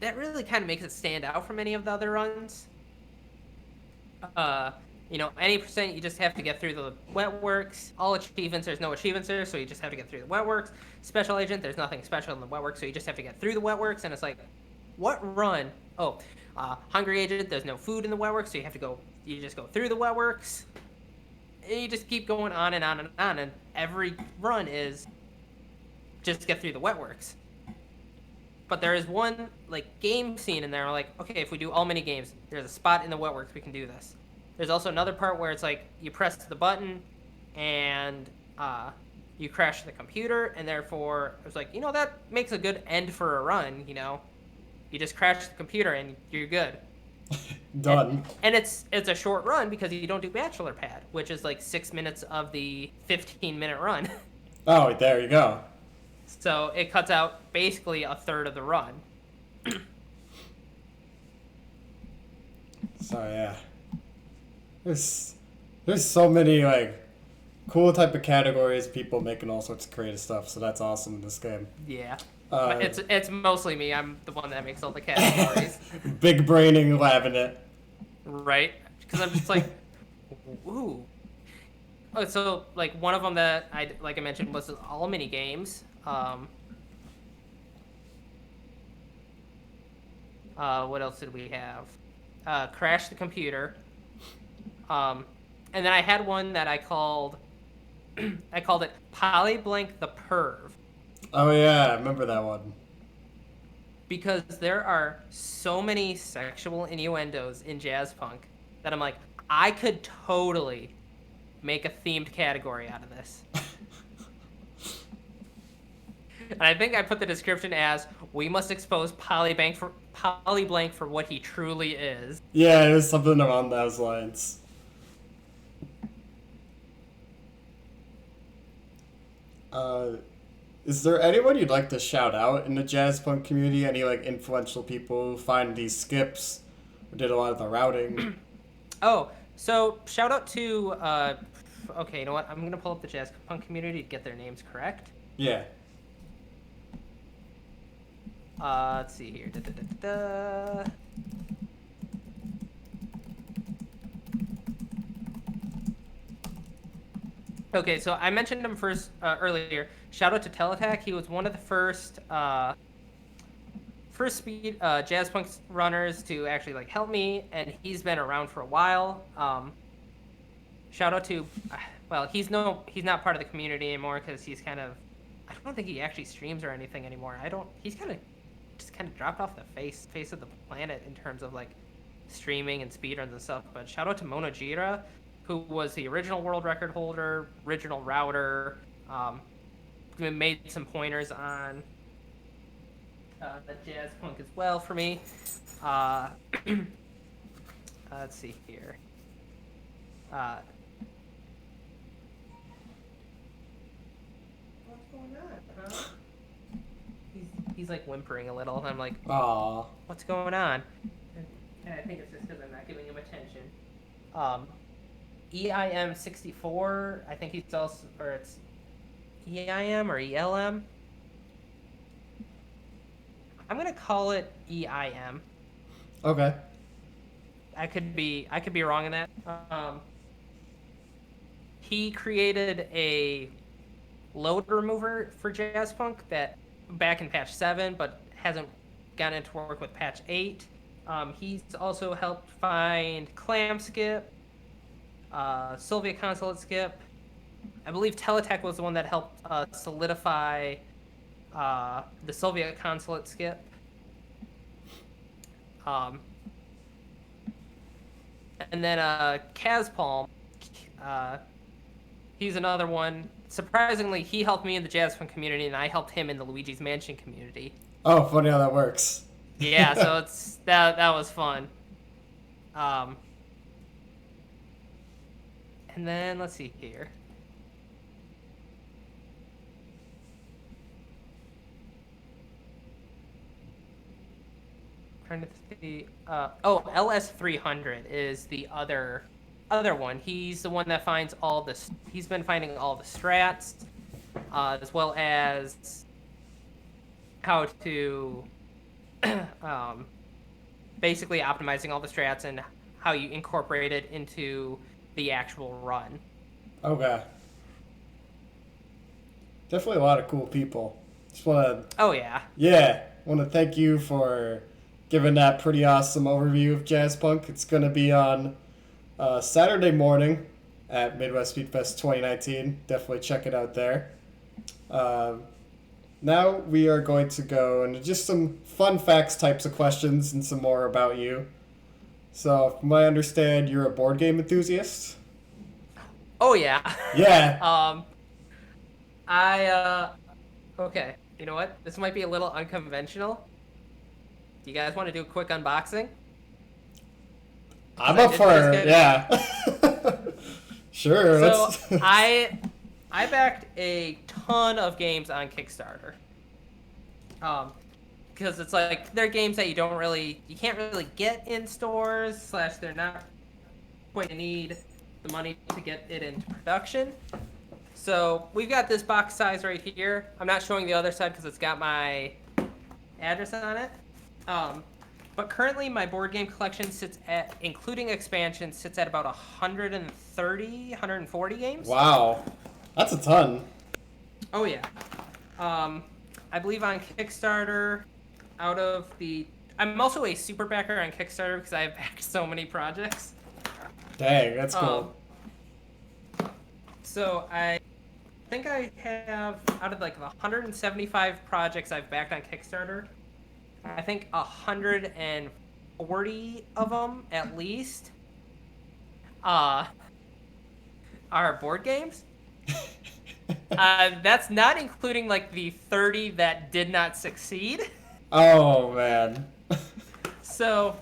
that really kind of makes it stand out from any of the other runs. Any percent, you just have to get through the wet works. All achievements, there's no achievements there, so you just have to get through the wet works. Special agent, there's nothing special in the wet works, so you just have to get through the wet works. And it's like, what run? Oh, hungry agent, there's no food in the wet works, so you just go through the wet works. And you just keep going on and on and on, and every run is just get through the wet works. But there is one game scene in there. Like, okay, if we do all mini games, there's a spot in the wet works we can do this. There's also another part where it's like you press the button and you crash the computer, and therefore it was like, that makes a good end for a run. You just crash the computer and you're good. Done. And it's a short run because you don't do bachelor pad, which is like 6 minutes of the 15-minute run. Oh, there you go. So it cuts out basically a third of the run. So yeah, there's so many cool type of categories, people making all sorts of creative stuff. So that's awesome in this game. Yeah, but it's mostly me. I'm the one that makes all the categories. Big braining, having it. Right, because I'm just like, ooh. Oh, so one of them that I mentioned was all mini games. What else did we have? Crash the computer. And then I had one that I called it Polyblank the Perv. Oh yeah, I remember that one. Because there are so many sexual innuendos in jazz punk that I'm like, I could totally make a themed category out of this. And I think I put the description as, we must expose Polyblank for what he truly is. Yeah, it was something around those lines. Is there anyone you'd like to shout out in the jazz punk community? Any influential people who find these skips or did a lot of the routing? Oh, so shout out to okay, you know what? I'm gonna pull up the jazz punk community to get their names correct. Yeah. Let's see here. Okay, so I mentioned him first earlier. Shout out to Teleattack. He was one of the first speed jazz punk runners to actually help me, and he's been around for a while. Shout out to, well, he's not part of the community anymore because he's kind of, I don't think he actually streams or anything anymore. He's kind of dropped off the face of the planet in terms of streaming and speedruns and stuff. But shout out to Monojira, who was the original world record holder, original router, made some pointers on the jazz punk as well for me. Let's see here. What's going on, huh? He's whimpering a little, and I'm like, Aww. what's going on? And I think it's just because I'm not giving him attention. EIM64, I think he's also, or it's EIM or ELM. I'm gonna call it EIM. Okay. I could be wrong in that. He created a load remover for jazz punk that back in patch 7, but hasn't gotten into work with patch 8. He's also helped find Clam Skip, Soviet Consulate Skip. I believe Teleattack was the one that helped solidify the Soviet Consulate Skip. And then Kazpalm, he's another one. Surprisingly, he helped me in the jazz punk community, and I helped him in the Luigi's Mansion community. Oh, funny how that works. Yeah, so it's that was fun. And then let's see here. Trying to see. LS300 is the other one. He's the one that finds all this. He's been finding all the strats, as well as how to basically optimizing all the strats and how you incorporate it into the actual run. Okay. Definitely a lot of cool people. Just want to, Oh yeah. yeah, want to thank you for giving that pretty awesome overview of Jazz Punk. It's going to be on Saturday morning at Midwest Speedfest 2019. Definitely check it out there. Now we are going to go into just some fun facts types of questions and some more about you. So, from what I understand, you're a board game enthusiast? Oh yeah. Yeah. Okay. You know what? This might be a little unconventional. Do you guys want to do a quick unboxing? I'm I up did for just it. get- Yeah. Sure. So Let's... I backed a ton of games on Kickstarter. Because it's like they're games that you can't really get in stores, / they're not quite need the money to get it into production. So we've got this box size right here. I'm not showing the other side because it's got my address on it. But currently my board game collection sits at, including expansion, sits at about 130, 140 games. Wow. That's a ton. Oh yeah. I believe on Kickstarter, I'm also a super backer on Kickstarter because I have backed so many projects. Dang, that's cool. So I think I have, out of like the 175 projects I've backed on Kickstarter, I think 140 of them at least are board games. That's not including like the 30 that did not succeed. Oh, man. So,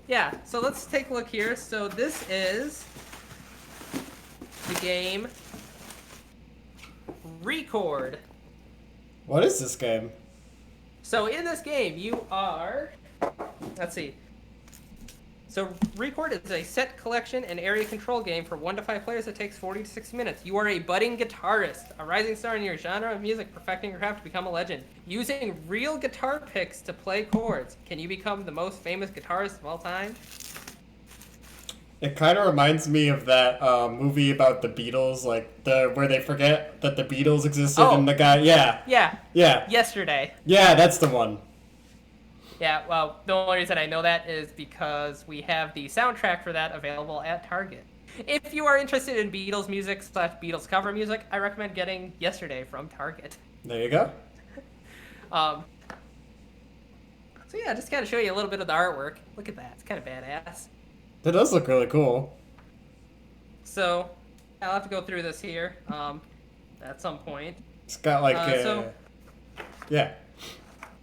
yeah. So let's take a look here. So this is the game Record. What is this game? So in this game, you are... Let's see. So Record is a set collection and area control game for 1 to 5 players that takes 40 to 60 minutes. You are a budding guitarist, a rising star in your genre of music, perfecting your craft to become a legend. Using real guitar picks to play chords, can you become the most famous guitarist of all time? It kind of reminds me of that movie about the Beatles, like where they forget that the Beatles existed and the guy. Yeah. Yeah. Yeah. Yesterday. Yeah, that's the one. Yeah, well, the only reason I know that is because we have the soundtrack for that available at Target. If you are interested in Beatles music / Beatles cover music, I recommend getting Yesterday from Target. There you go. So yeah, just kind of show you a little bit of the artwork. Look at that, it's kind of badass. That does look really cool. So I'll have to go through this here at some point. It's got like yeah.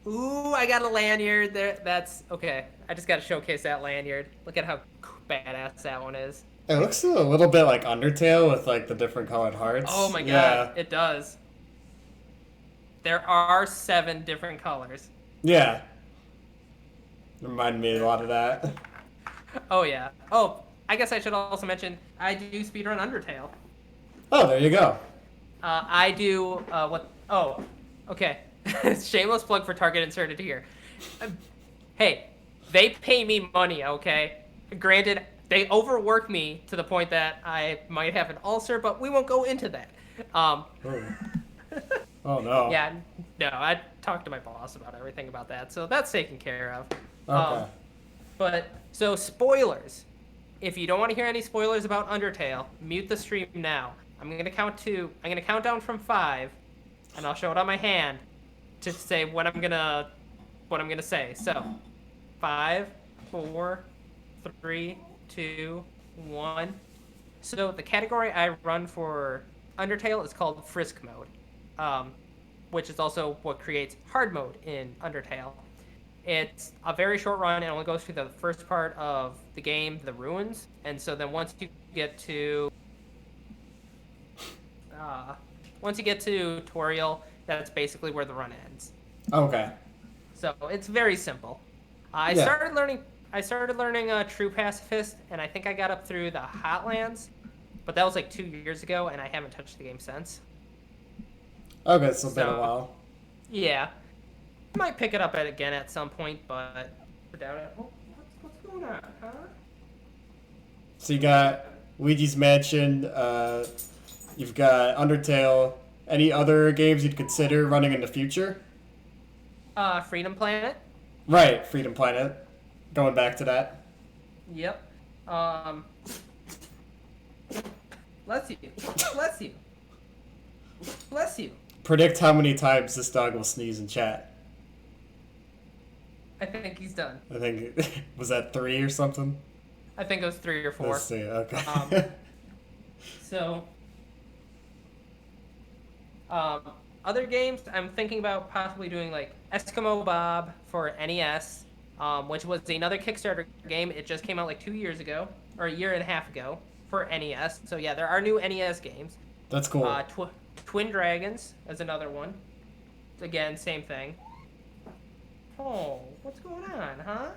Ooh, I got a lanyard there. That's okay. I just got to showcase that lanyard. Look at how badass that one is. It looks a little bit like Undertale with like the different colored hearts. Oh my god, yeah. It does. There are 7 different colors. Yeah. Reminded me a lot of that. Oh yeah. Oh, I guess I should also mention I do speedrun Undertale. Oh, there you go. I do what? Oh, okay. Shameless plug for Target inserted here. Hey, they pay me money, okay? Granted, they overwork me to the point that I might have an ulcer, but we won't go into that. Oh no. Yeah, no, I talked to my boss about everything about that, so that's taken care of. Okay. But so spoilers. If you don't want to hear any spoilers about Undertale, mute the stream now. I'm gonna count down from 5, and I'll show it on my hand to say what I'm gonna say. So, 5, 4, 3, 2, 1. So the category I run for Undertale is called Frisk mode, which is also what creates hard mode in Undertale. It's a very short run. It only goes through the first part of the game, the ruins, and so then once you get to tutorial, that's basically where the run ends. Okay. So it's very simple. I started learning True Pacifist, and I think I got up through the Hotlands, but that was like 2 years ago, and I haven't touched the game since. Okay, it's been a while. Yeah. Might pick it up again at some point, but I doubt it. Oh, what's going on, huh? So you got Luigi's Mansion. You've got Undertale. Any other games you'd consider running in the future? Freedom Planet. Right, Freedom Planet. Going back to that. Yep. Bless you. Bless you. Bless you. Predict how many times this dog will sneeze in chat. I think he's done. I think was that 3 or something. I think it was 3 or 4. Let's see. Okay. So, other games, I'm thinking about possibly doing like Eskimo Bob for NES, which was another Kickstarter game. It just came out like 2 years ago, or a year and a half ago for NES. So yeah, there are new NES games. That's cool. Twin Dragons is another one. Again, same thing. Oh, what's going on, huh?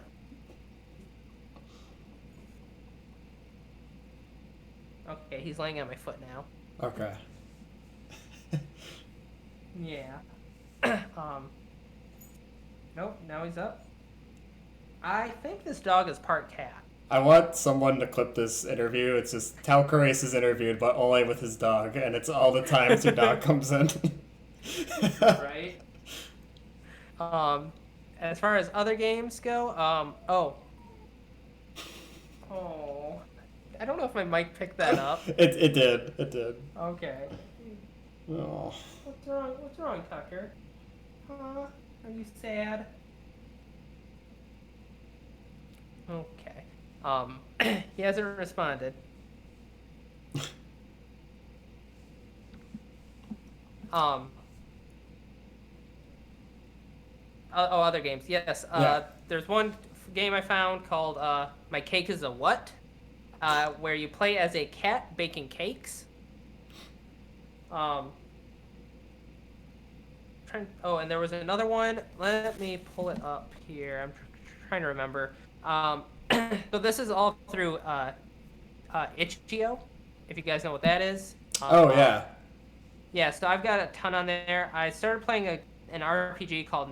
Okay, he's laying on my foot now. Okay. Yeah. Nope, now he's up. I think this dog is part cat. I want someone to clip this interview. It's just Talcerase is interviewed, but only with his dog, and it's all the times your dog comes in. Right? As far as other games go, I don't know if my mic picked that up. It did. It did. Okay. Oh. What's wrong? What's wrong, Tucker? Huh? Are you sad? Okay. He hasn't responded. Other games. Yes. Yeah. There's one game I found called My Cake is a What? Where you play as a cat baking cakes. And there was another one. Let me pull it up here. I'm trying to remember. So this is all through itch.io, if you guys know what that is. Yeah. Yeah, so I've got a ton on there. I started playing an RPG called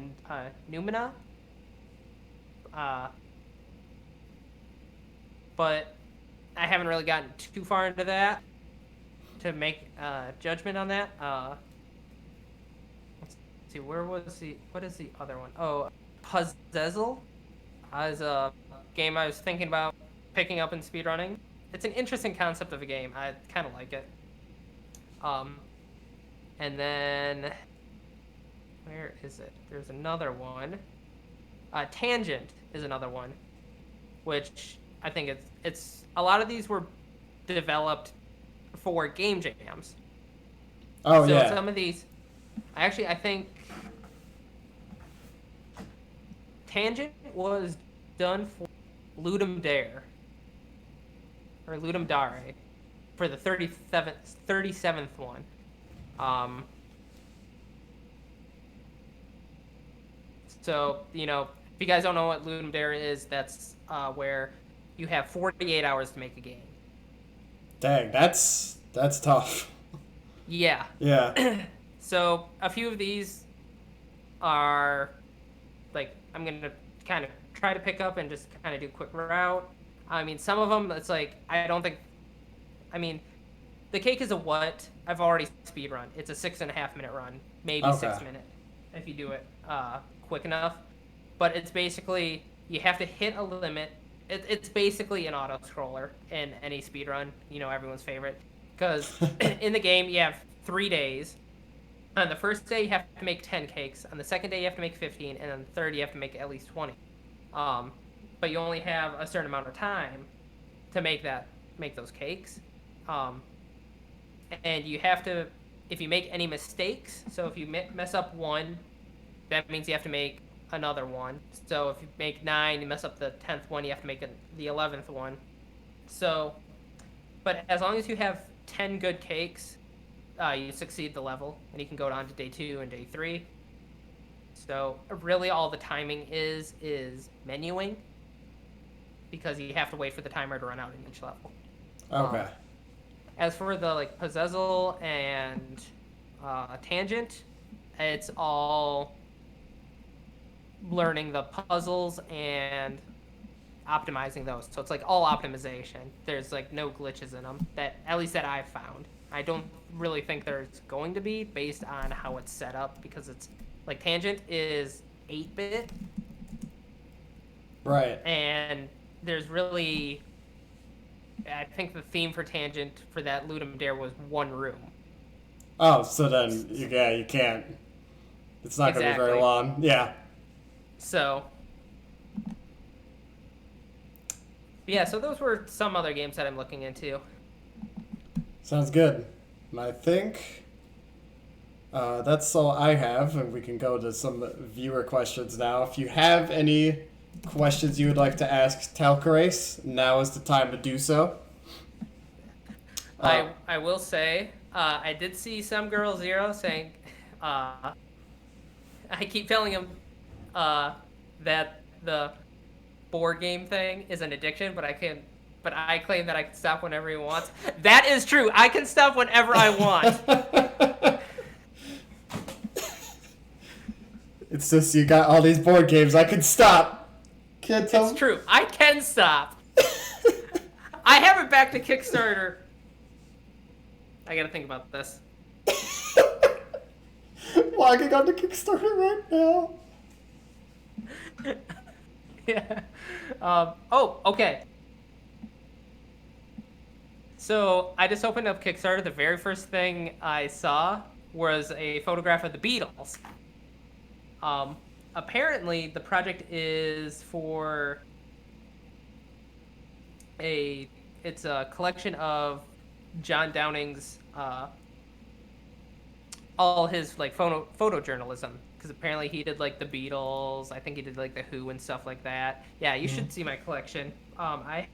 Numina. But I haven't really gotten too far into that to make judgment on that. Let's see, what is the other one? Oh, Puzzle is a game I was thinking about picking up in speedrunning. It's an interesting concept of a game. I kind of like it. And then, where is it? There's another one. Tangent is another one, which I think it's a lot of these were developed for game jams. Oh, so yeah. Some of these, I think Tangent was done for Ludum Dare or Ludum Dare for the 37th one. So, if you guys don't know what Ludum Dare is, that's where you have 48 hours to make a game. Dang, that's tough. Yeah. Yeah. So a few of these are like I'm gonna kind of try to pick up and just kind of do a quick route. I mean, some of them it's like the cake is a what? I've already speedrun. It's a 6.5 minute run, maybe Okay. 6 minute if you do it quick enough. But it's basically you have to hit a limit. It's basically an auto scroller in any speedrun. Everyone's favorite. Because in the game you have 3 days. On the first day you have to make 10 cakes. On the second day you have to make 15, and on the third you have to make at least 20. But you only have a certain amount of time to make those cakes. And you have to, if you make any mistakes, so if you mess up one, that means you have to make another one. So if you make 9, you mess up the 10th one, you have to make the 11th one. So, but as long as you have 10 good cakes, you succeed the level, and you can go on to day 2 and day 3. So really all the timing is menuing, because you have to wait for the timer to run out in each level. Okay. As for the Puzzle and Tangent, it's all learning the puzzles and optimizing those. So it's like all optimization. There's like no glitches in them, that at least that I've found. I don't really think there's going to be, based on how it's set up, because it's like Tangent is 8-bit, Right. and there's really, I think the theme for Tangent for that Ludum Dare was one room. Oh, so then you can't. It's not going to be very Exactly. long. Yeah. So yeah, so those were some other games that I'm looking into. Sounds good. And I think that's all I have, and we can go to some viewer questions now. If you have any questions you would like to ask Talcerase, now is the time to do so. I will say, I did see some girl Zero saying, I keep telling him that the board game thing is an addiction, but I claim that I can stop whenever he wants. That is true. I can stop whenever I want. It's just you got all these board games. I can stop. Can't tell. It's true. I can stop. I have it back to Kickstarter. I gotta think about this. Logging on to Kickstarter right now. Yeah. Okay. So I just opened up Kickstarter. The very first thing I saw was a photograph of the Beatles. Apparently the project is for it's a collection of John Downing's all his like photojournalism, because apparently he did like the Beatles. I think he did like the Who and stuff like that. Yeah, you should see my collection. I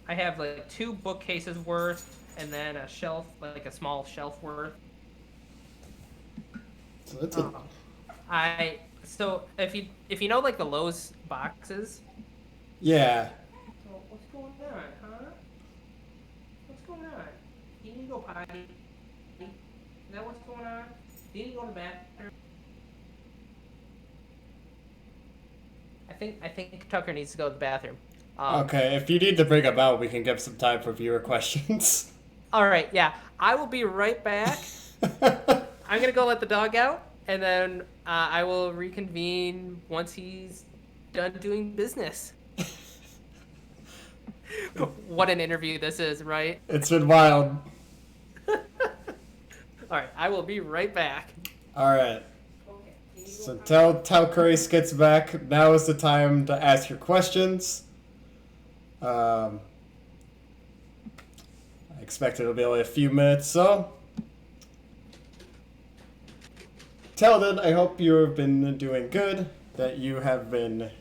have like 2 bookcases worth, and then a shelf, like a small shelf worth. So that's a... So if you know like the Lowe's boxes. Yeah. So what's going on, huh? What's going on? You need to go potty. Is that what's going on? Do you need to go to the bathroom? I think Tucker needs to go to the bathroom. Okay, if you need to bring them out, we can give some time for viewer questions. All right, yeah. I will be right back. I'm gonna go let the dog out, and then I will reconvene once he's done doing business. What an interview this is, right? It's been wild. All right, I will be right back. All right. So Talcerase gets back. Now is the time to ask your questions. I expect it'll be only a few minutes, so. Till then, I hope you have been doing good, that you have been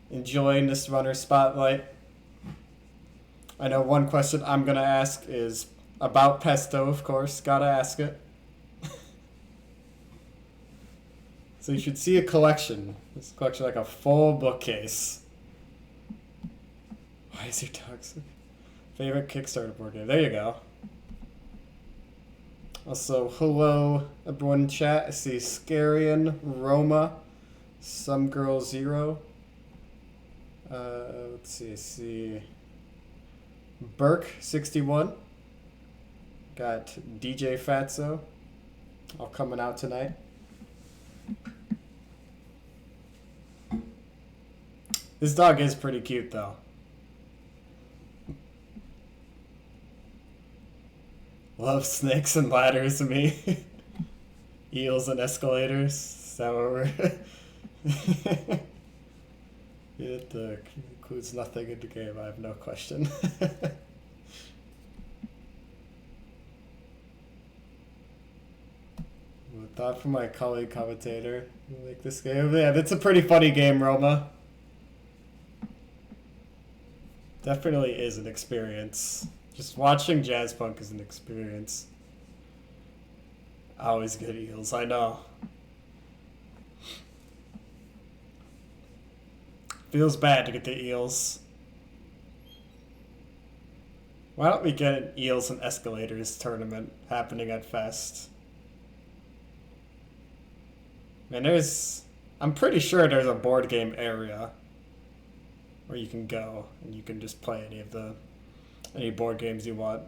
enjoying this runner spotlight. I know one question I'm going to ask is about pesto, of course. Gotta ask it. So you should see a collection. This collection like a full bookcase. Why is your toxic? Favorite Kickstarter board game. There you go. Also, hello everyone in chat. I see Scarian, Roma, Some Girl Zero. Let's see. I see Burke 61. Got DJ Fatso. All coming out tonight. This dog is pretty cute, though. Love snakes and ladders, me. Eels and escalators. Is that what we're... It includes nothing in the game. I have no question. Thought from my colleague commentator. You like this game? Yeah, it's a pretty funny game, Roma. Definitely is an experience. Just watching Jazz Punk is an experience. Always good eels, I know. Feels bad to get the eels. Why don't we get an Eels and Escalators tournament happening at Fest? And I'm pretty sure there's a board game area where you can go and you can just play any board games you want.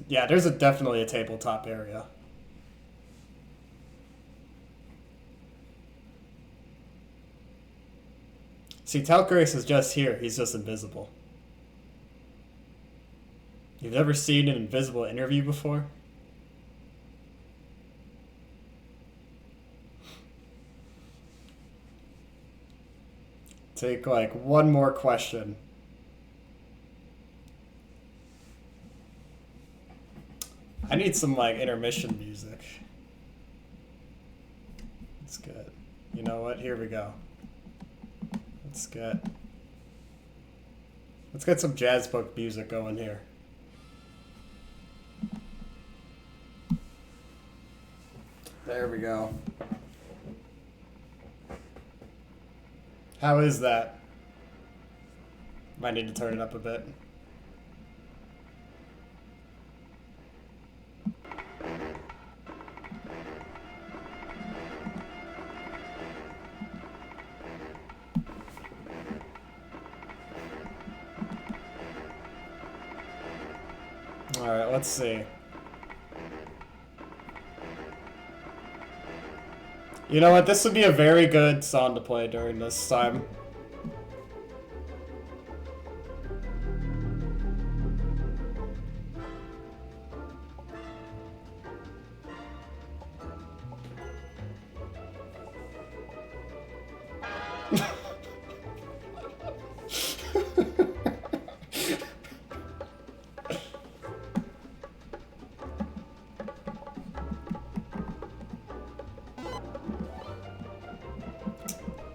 Yeah, there's definitely a tabletop area. See, Talcerase is just here. He's just invisible. You've never seen an invisible interview before? Take like one more question. I need some like intermission music. That's good. You know what? Here we go. Let's get some jazz book music going here. There we go. How is that? Might need to turn it up a bit. Alright, let's see. You know what? This would be a very good song to play during this time.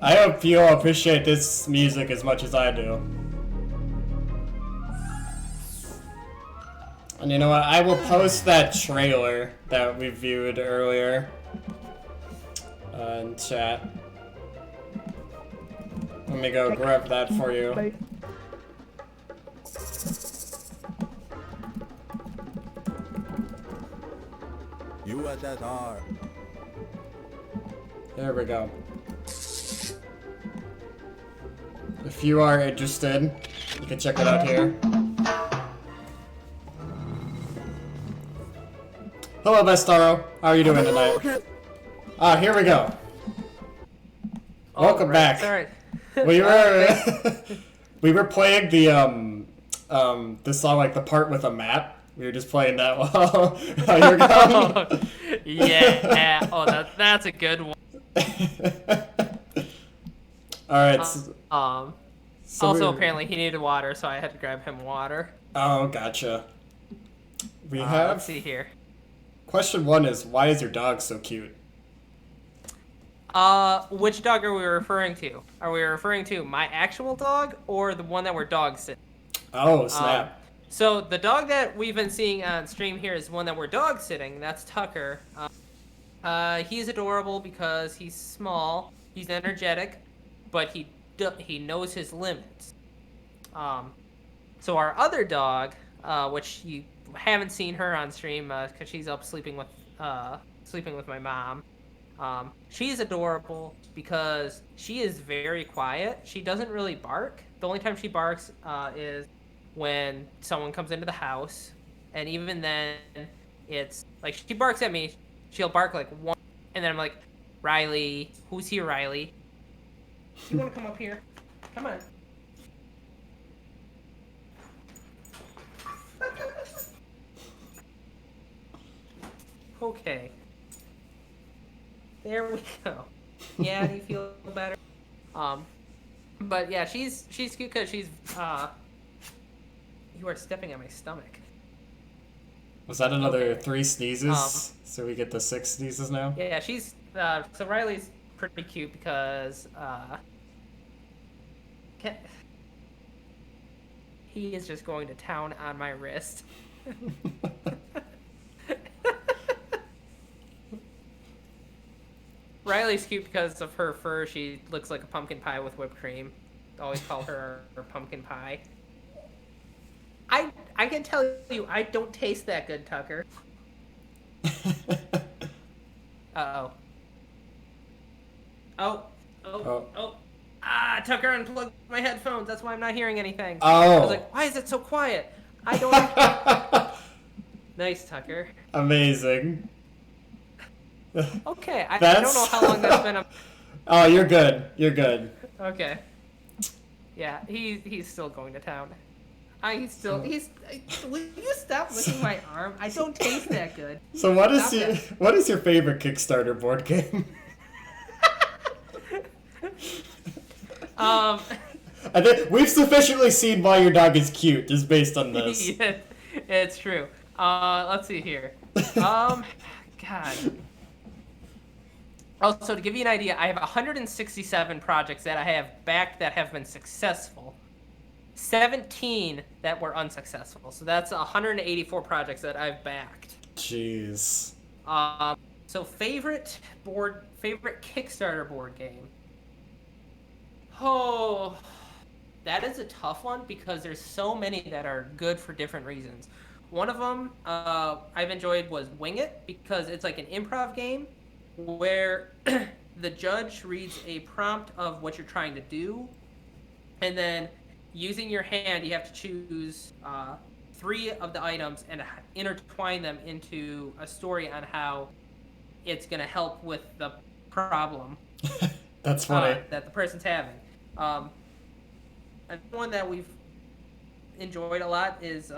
I hope you all appreciate this music as much as I do. And you know what? I will post that trailer that we viewed earlier in chat. Let me go grab that for you. There we go. If you are interested, you can check it out here. Hello, Bestaro. How are you doing tonight? Ah, here we go. Welcome back. Sorry. We were playing the song, like the part with a map. We were just playing that while you're gone. Yeah. Oh, that's a good one. All right. So also, apparently, he needed water, so I had to grab him water. Oh, gotcha. We have. Let's see here. Question 1 is, why is your dog so cute? Which dog are we referring to? Are we referring to my actual dog or the one that we're dog sitting? Oh, snap. So the dog that we've been seeing on stream here is one that we're dog sitting. That's Tucker. He's adorable because he's small, he's energetic, but he knows his limits. So our other dog, which you haven't seen her on stream because she's up sleeping with my mom. She's adorable because she is very quiet. She doesn't really bark. The only time she barks is when someone comes into the house, and even then, it's like she barks at me. She'll bark like one, and then I'm like, Riley, who's here, Riley? You want to come up here? Come on. Okay. There we go. Yeah, do you feel better? But yeah, she's cute because she's You are stepping on my stomach. Was that another 3 sneezes? So we get the 6 sneezes now? Yeah, she's so Riley's pretty cute because he is just going to town on my wrist. Riley's cute because of her fur. She looks like a pumpkin pie with whipped cream. Always call her pumpkin pie. I can tell you, I don't taste that good, Tucker. Uh-oh. Oh. Tucker unplugged my headphones. That's why I'm not hearing anything. Oh. I was like, why is it so quiet? I don't. Nice, Tucker. Amazing. Okay, I That's- don't know how long that's been. Oh, you're good. You're good. Okay. Yeah, he's still going to town. Will you stop licking my arm? I don't taste that good. So Stop what is your favorite Kickstarter board game? Um. I think we've sufficiently seen why your dog is cute just based on this. Yeah, it's true. Let's see here. God. Also, to give you an idea, I have 167 projects that I have backed that have been successful. 17 that were unsuccessful. So that's 184 projects that I've backed. Jeez. So favorite Kickstarter board game. Oh, that is a tough one because there's so many that are good for different reasons. One of them I've enjoyed was Wing It because it's like an improv game where the judge reads a prompt of what you're trying to do, and then using your hand, you have to choose 3 of the items and intertwine them into a story on how it's going to help with the problem That's funny. that the person's having. Another one that we've enjoyed a lot is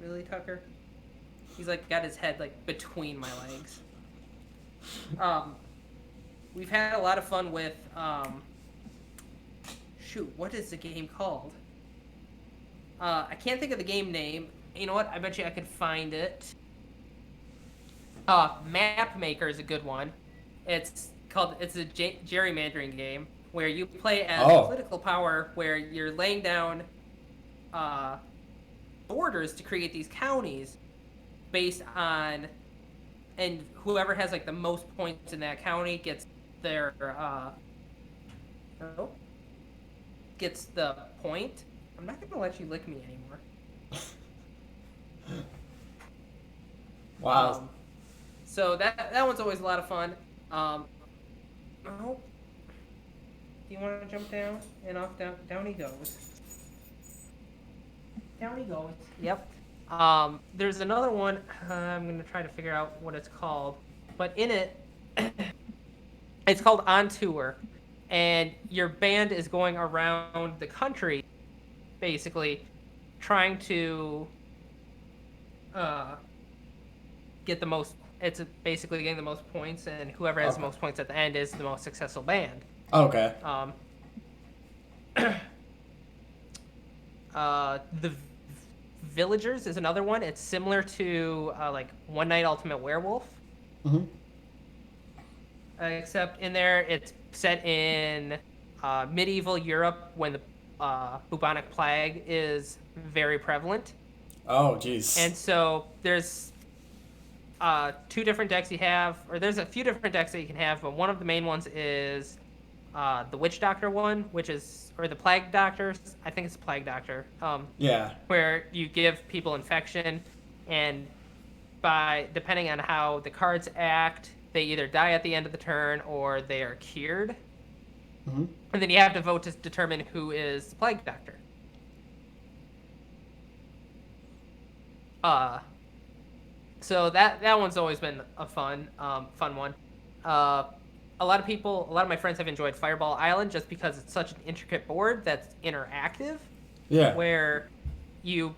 really, Tucker? He's like got his head like between my legs. We've had a lot of fun with shoot, what is the game called? I can't think of the game name. You know what? I bet you I could find it. Map Maker is a good one. It's a gerrymandering game where you play as political power, where you're laying down borders to create these counties based on, and whoever has like the most points in that county gets their gets the point. I'm not gonna let you lick me anymore. Wow. So that one's always a lot of fun. Do you want to jump down? And off down he goes. Down he goes. Yep. There's another one. I'm gonna try to figure out what it's called, but in it, it's called On Tour, and your band is going around the country, basically, trying to get the most. It's basically getting the most points, and whoever has the most points at the end is the most successful band. Okay. The Villagers is another one. It's similar to like One Night Ultimate Werewolf. Mm-hmm. Except in there, it's set in medieval Europe when the bubonic plague is very prevalent. Oh, jeez. And so there's 2 different decks you have, or there's a few different decks that you can have, but one of the main ones is the Witch Doctor one, or the Plague Doctor. I think it's Plague Doctor. Yeah. Where you give people infection, and depending on how the cards act, they either die at the end of the turn or they are cured. Mm-hmm. And then you have to vote to determine who is the Plague Doctor. So that one's always been a fun one. A lot of my friends have enjoyed Fireball Island just because it's such an intricate board that's interactive. Yeah. Where you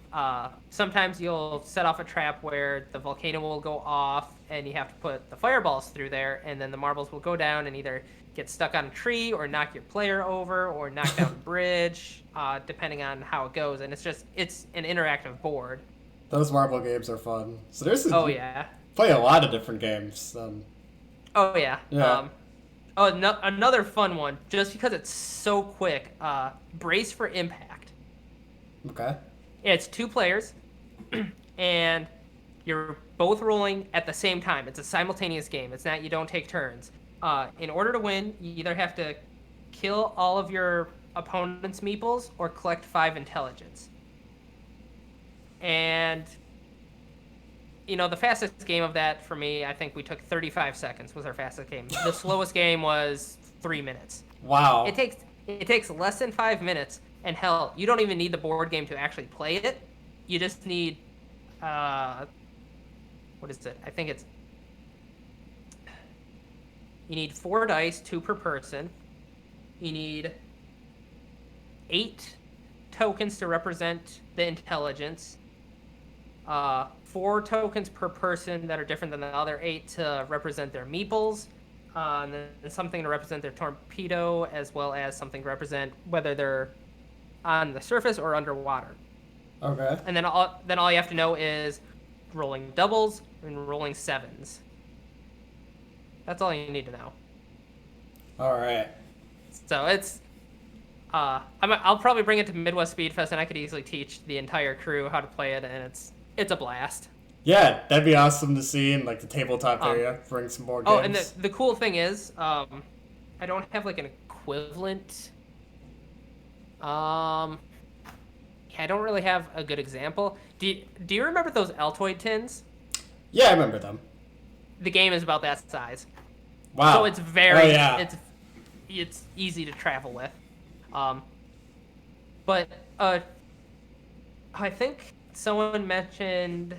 sometimes you'll set off a trap where the volcano will go off and you have to put the fireballs through there, and then the marbles will go down and either get stuck on a tree or knock your player over or knock down a bridge, depending on how it goes. And it's an interactive board. Those marble games are fun. So there's yeah. Play a lot of different games. Oh yeah. Yeah. Another fun one, just because it's so quick. Brace for Impact. Okay. It's 2 players, and you're both rolling at the same time. It's a simultaneous game. It's not, you don't take turns. In order to win, you either have to kill all of your opponent's meeples or collect 5 intelligence. And the fastest game of that for me, I think we took 35 seconds was our fastest game. The slowest game was 3 minutes. Wow. It takes less than 5 minutes, and hell, you don't even need the board game to actually play it. You just need, what is it? I think it's, you need 4 dice, 2 per person. You need 8 tokens to represent the intelligence. 4 tokens per person that are different than the other 8 to represent their meeples. And then something to represent their torpedo, as well as something to represent whether they're on the surface or underwater. Okay. And then all you have to know is rolling doubles and rolling sevens. That's all you need to know. All right. So it's, I'll probably bring it to Midwest Speedfest, and I could easily teach the entire crew how to play it, and it's a blast. Yeah, that'd be awesome to see in like the tabletop area. Bring some more games. Oh, and the cool thing is, I don't have like an equivalent. I don't really have a good example. Do you remember those Altoid tins? Yeah, I remember them. The game is about that size. Wow. So it's very Oh, yeah. it's easy to travel with. But I think someone mentioned.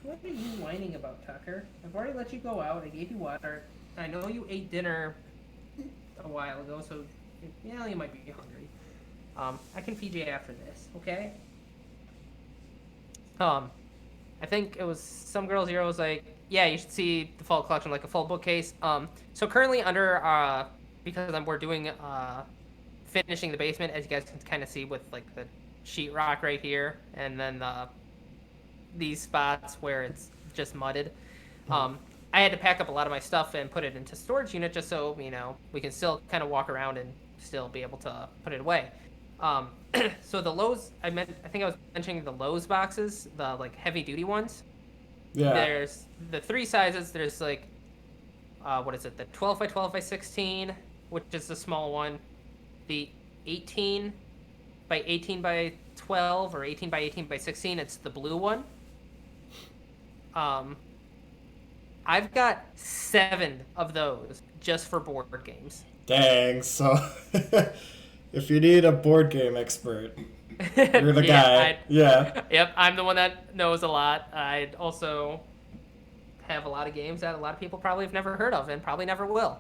What are you whining about, Tucker? I've already let you go out. I gave you water. I know you ate dinner a while ago, so yeah, you might be hungry. I can feed you after this, okay? I think it was some girl's hero was like, yeah, you should see the fall collection, like a full bookcase. So currently under because we're doing finishing the basement, as you guys can kind of see with like the sheetrock right here, and then these spots where it's just mudded. I had to pack up a lot of my stuff and put it into storage unit just so we can still kind of walk around and still be able to put it away. So the Lowe's, I think I was mentioning the Lowe's boxes, the like heavy duty ones. Yeah. There's the 3 sizes. There's like, what is it? The 12 by 12 by 16, which is the small one. The 18 by 18 by 12 or 18 by 18 by 16. It's the blue one. I've got 7 of those just for board games. Dang. So, if you need a board game expert, you're the guy. Yeah. Yep, I'm the one that knows a lot. I also have a lot of games that a lot of people probably have never heard of and probably never will.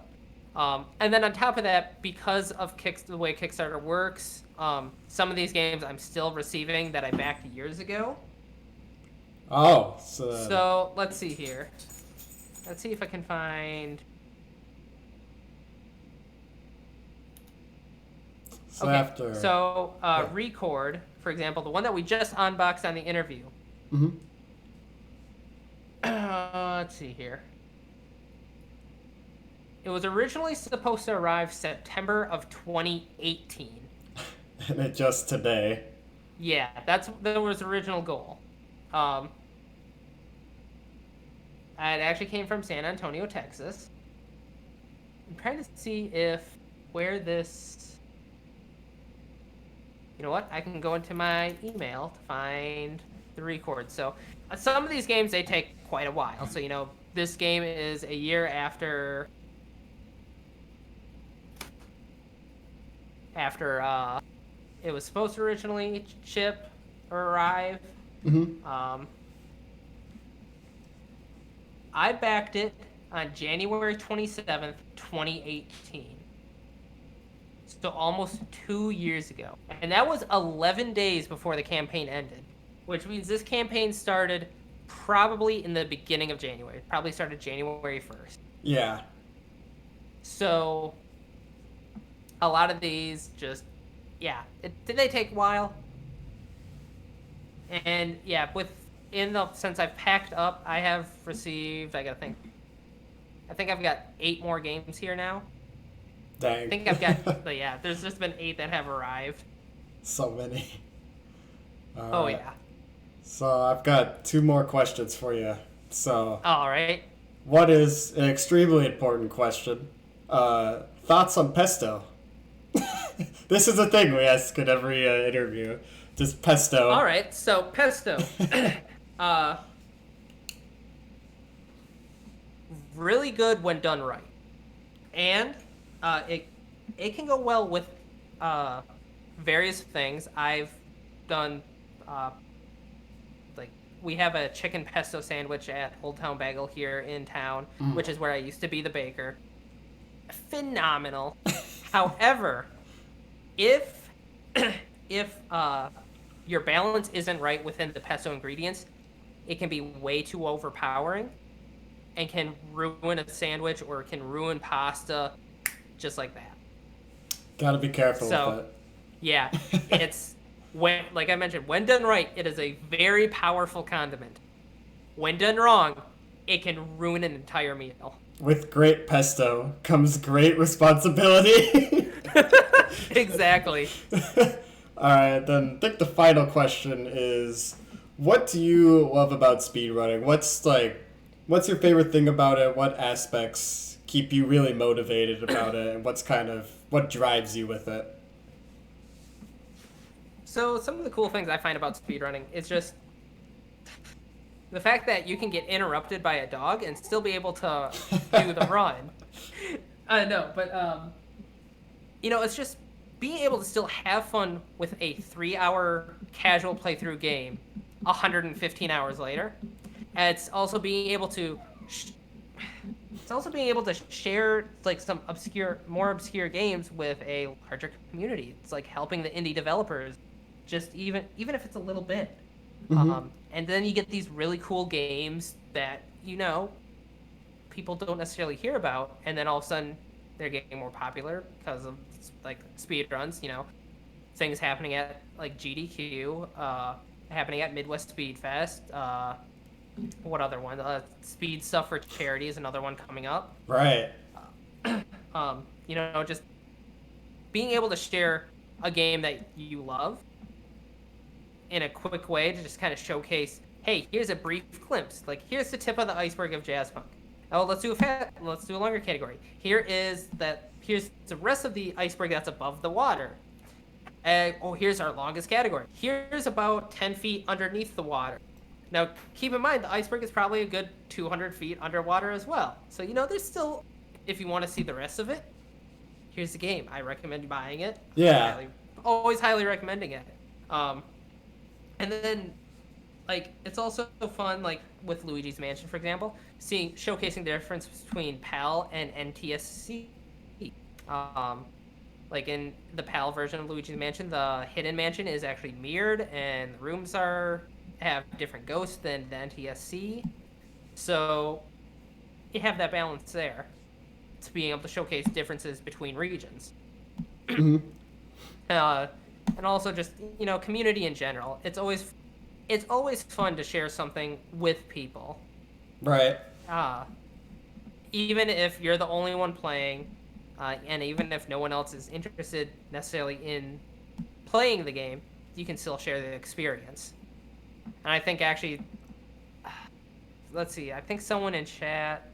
And then on top of that, because of the way Kickstarter works, some of these games I'm still receiving that I backed years ago. Oh, So let's see here. Let's see if I can find. So okay. after. So Record, for example, the one that we just unboxed on the interview. Mm-hmm. Let's see here. It was originally supposed to arrive September of 2018. And it just today. Yeah, that was the original goal. It actually came from San Antonio, Texas. I'm trying to see where this. You know what? I can go into my email to find the record. So some of these games, they take quite a while. So this game is a year after it was supposed to originally ship or arrive. Mm-hmm. I backed it on January 27th, 2018. So almost 2 years ago. And that was 11 days before the campaign ended. Which means this campaign started probably in the beginning of January. It probably started January 1st. Yeah. So a lot of these just, did they take a while? And yeah, since I've packed up, I have received, I think I've got 8 more games here now. Dang. I think I've got, but yeah, there's just been 8 that have arrived. So many. Oh yeah. So I've got 2 more questions for you. So. All right. What is an extremely important question? Thoughts on pesto? This is a thing we ask in every interview. Just pesto. All right. So pesto. Uh, really good when done right, and it can go well with uh, various things. I've done uh, like we have a chicken pesto sandwich at Old Town Bagel here in town, which is where I used to be the baker. Phenomenal. However, if if your balance isn't right within the pesto ingredients, it can be way too overpowering and can ruin a sandwich or can ruin pasta just like that. Gotta be careful So, yeah, it's when, like I mentioned, when done right, it is a very powerful condiment. When done wrong, it can ruin an entire meal. with great pesto comes great responsibility. Exactly. Alright, then I think the final question is, what do you love about speedrunning? What's your favorite thing about it? What aspects keep you really motivated about it? And what drives you with it? So some of the cool things I find about speedrunning is just the fact that you can get interrupted by a dog and still be able to do the run. No, but it's just being able to still have fun with a 3-hour casual playthrough game 115 hours later. And it's also being able to share like some more obscure games with a larger community. It's like helping the indie developers, just even if it's a little bit. And then you get these really cool games that people don't necessarily hear about, and then all of a sudden they're getting more popular because of like speed runs. Things happening at like GDQ, happening at Midwest Speedfest. What other one? Speed Stuff for Charity is another one coming up. Right. Just being able to share a game that you love in a quick way to just kind of showcase, hey, here's a brief glimpse. Like, here's the tip of the iceberg of Jazzpunk. Oh, let's do a longer category. Here's the rest of the iceberg that's above the water. Here's our longest category. Here's about 10 feet underneath the water. Now, keep in mind, the iceberg is probably a good 200 feet underwater as well. So, there's still, if you want to see the rest of it, here's the game. I recommend buying it. Yeah. Always highly recommending it. And then, it's also fun, with Luigi's Mansion, for example, showcasing the difference between PAL and NTSC. In the PAL version of Luigi's Mansion, the hidden mansion is actually mirrored, and the rooms have different ghosts than the NTSC. So you have that balance there to being able to showcase differences between regions. And also just, community in general. It's always fun to share something with people. Right. Even if you're the only one playing, and even if no one else is interested necessarily in playing the game, you can still share the experience. And I think actually, let's see, I think someone in chat,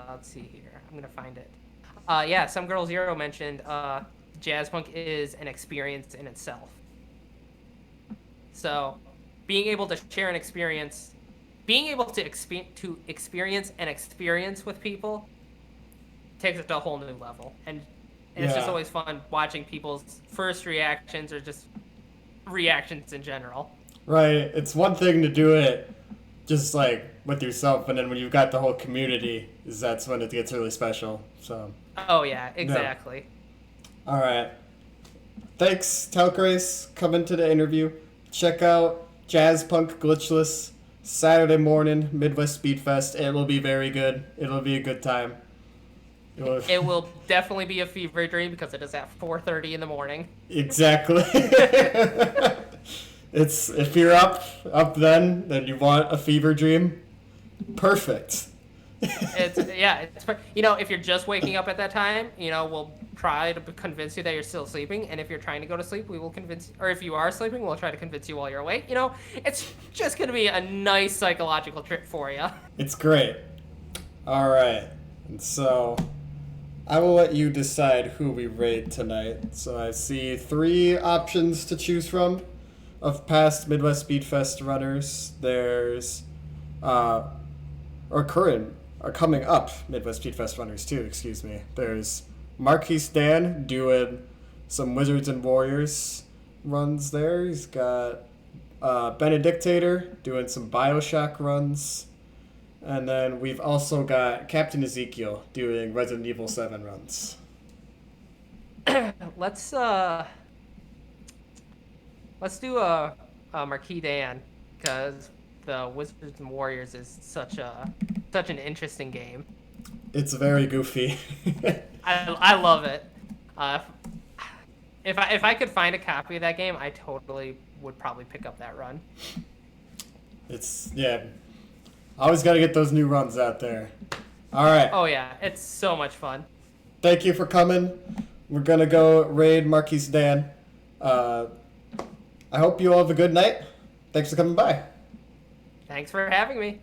let's see here, I'm going to find it. Some Girl Zero mentioned Jazzpunk is an experience in itself. So, being able to share an experience, being able to experience an experience with people takes it to a whole new level. And it's just always fun watching people's first reactions or just reactions in general. Right. It's one thing to do it just like with yourself, and then when you've got the whole community, that's when it gets really special. So. Oh yeah, exactly. Yeah. All right. Thanks, Talcerase, coming to the interview. Check out Jazzpunk Glitchless Saturday morning, Midwest Speedfest. It will be very good. It'll be a good time. It will definitely be a fever dream because it is at 4:30 in the morning. Exactly. It's if you're up then you want a fever dream. Perfect. It's if you're just waking up at that time, we'll try to convince you that you're still sleeping, and if you're trying to go to sleep, we will convince, or if you are sleeping, we'll try to convince you while you're awake. It's just gonna be a nice psychological trip for you. It's great. All right, and so I will let you decide who we raid tonight. So I see 3 options to choose from. of past Midwest Speedfest runners. There's, or current, or coming up Midwest Speedfest runners too, excuse me. There's Marquise Dan doing some Wizards and Warriors runs there. He's got Benedictator doing some Bioshock runs. And then we've also got Captain Ezekiel doing Resident Evil 7 runs. Let's do a Marquis Dan, because the Wizards and Warriors is such an interesting game. It's very goofy. I love it. If I could find a copy of that game, I totally would probably pick up that run. Always got to get those new runs out there. All right. Oh yeah, it's so much fun. Thank you for coming. We're going to go raid Marquise Dan. I hope you all have a good night. Thanks for coming by. Thanks for having me.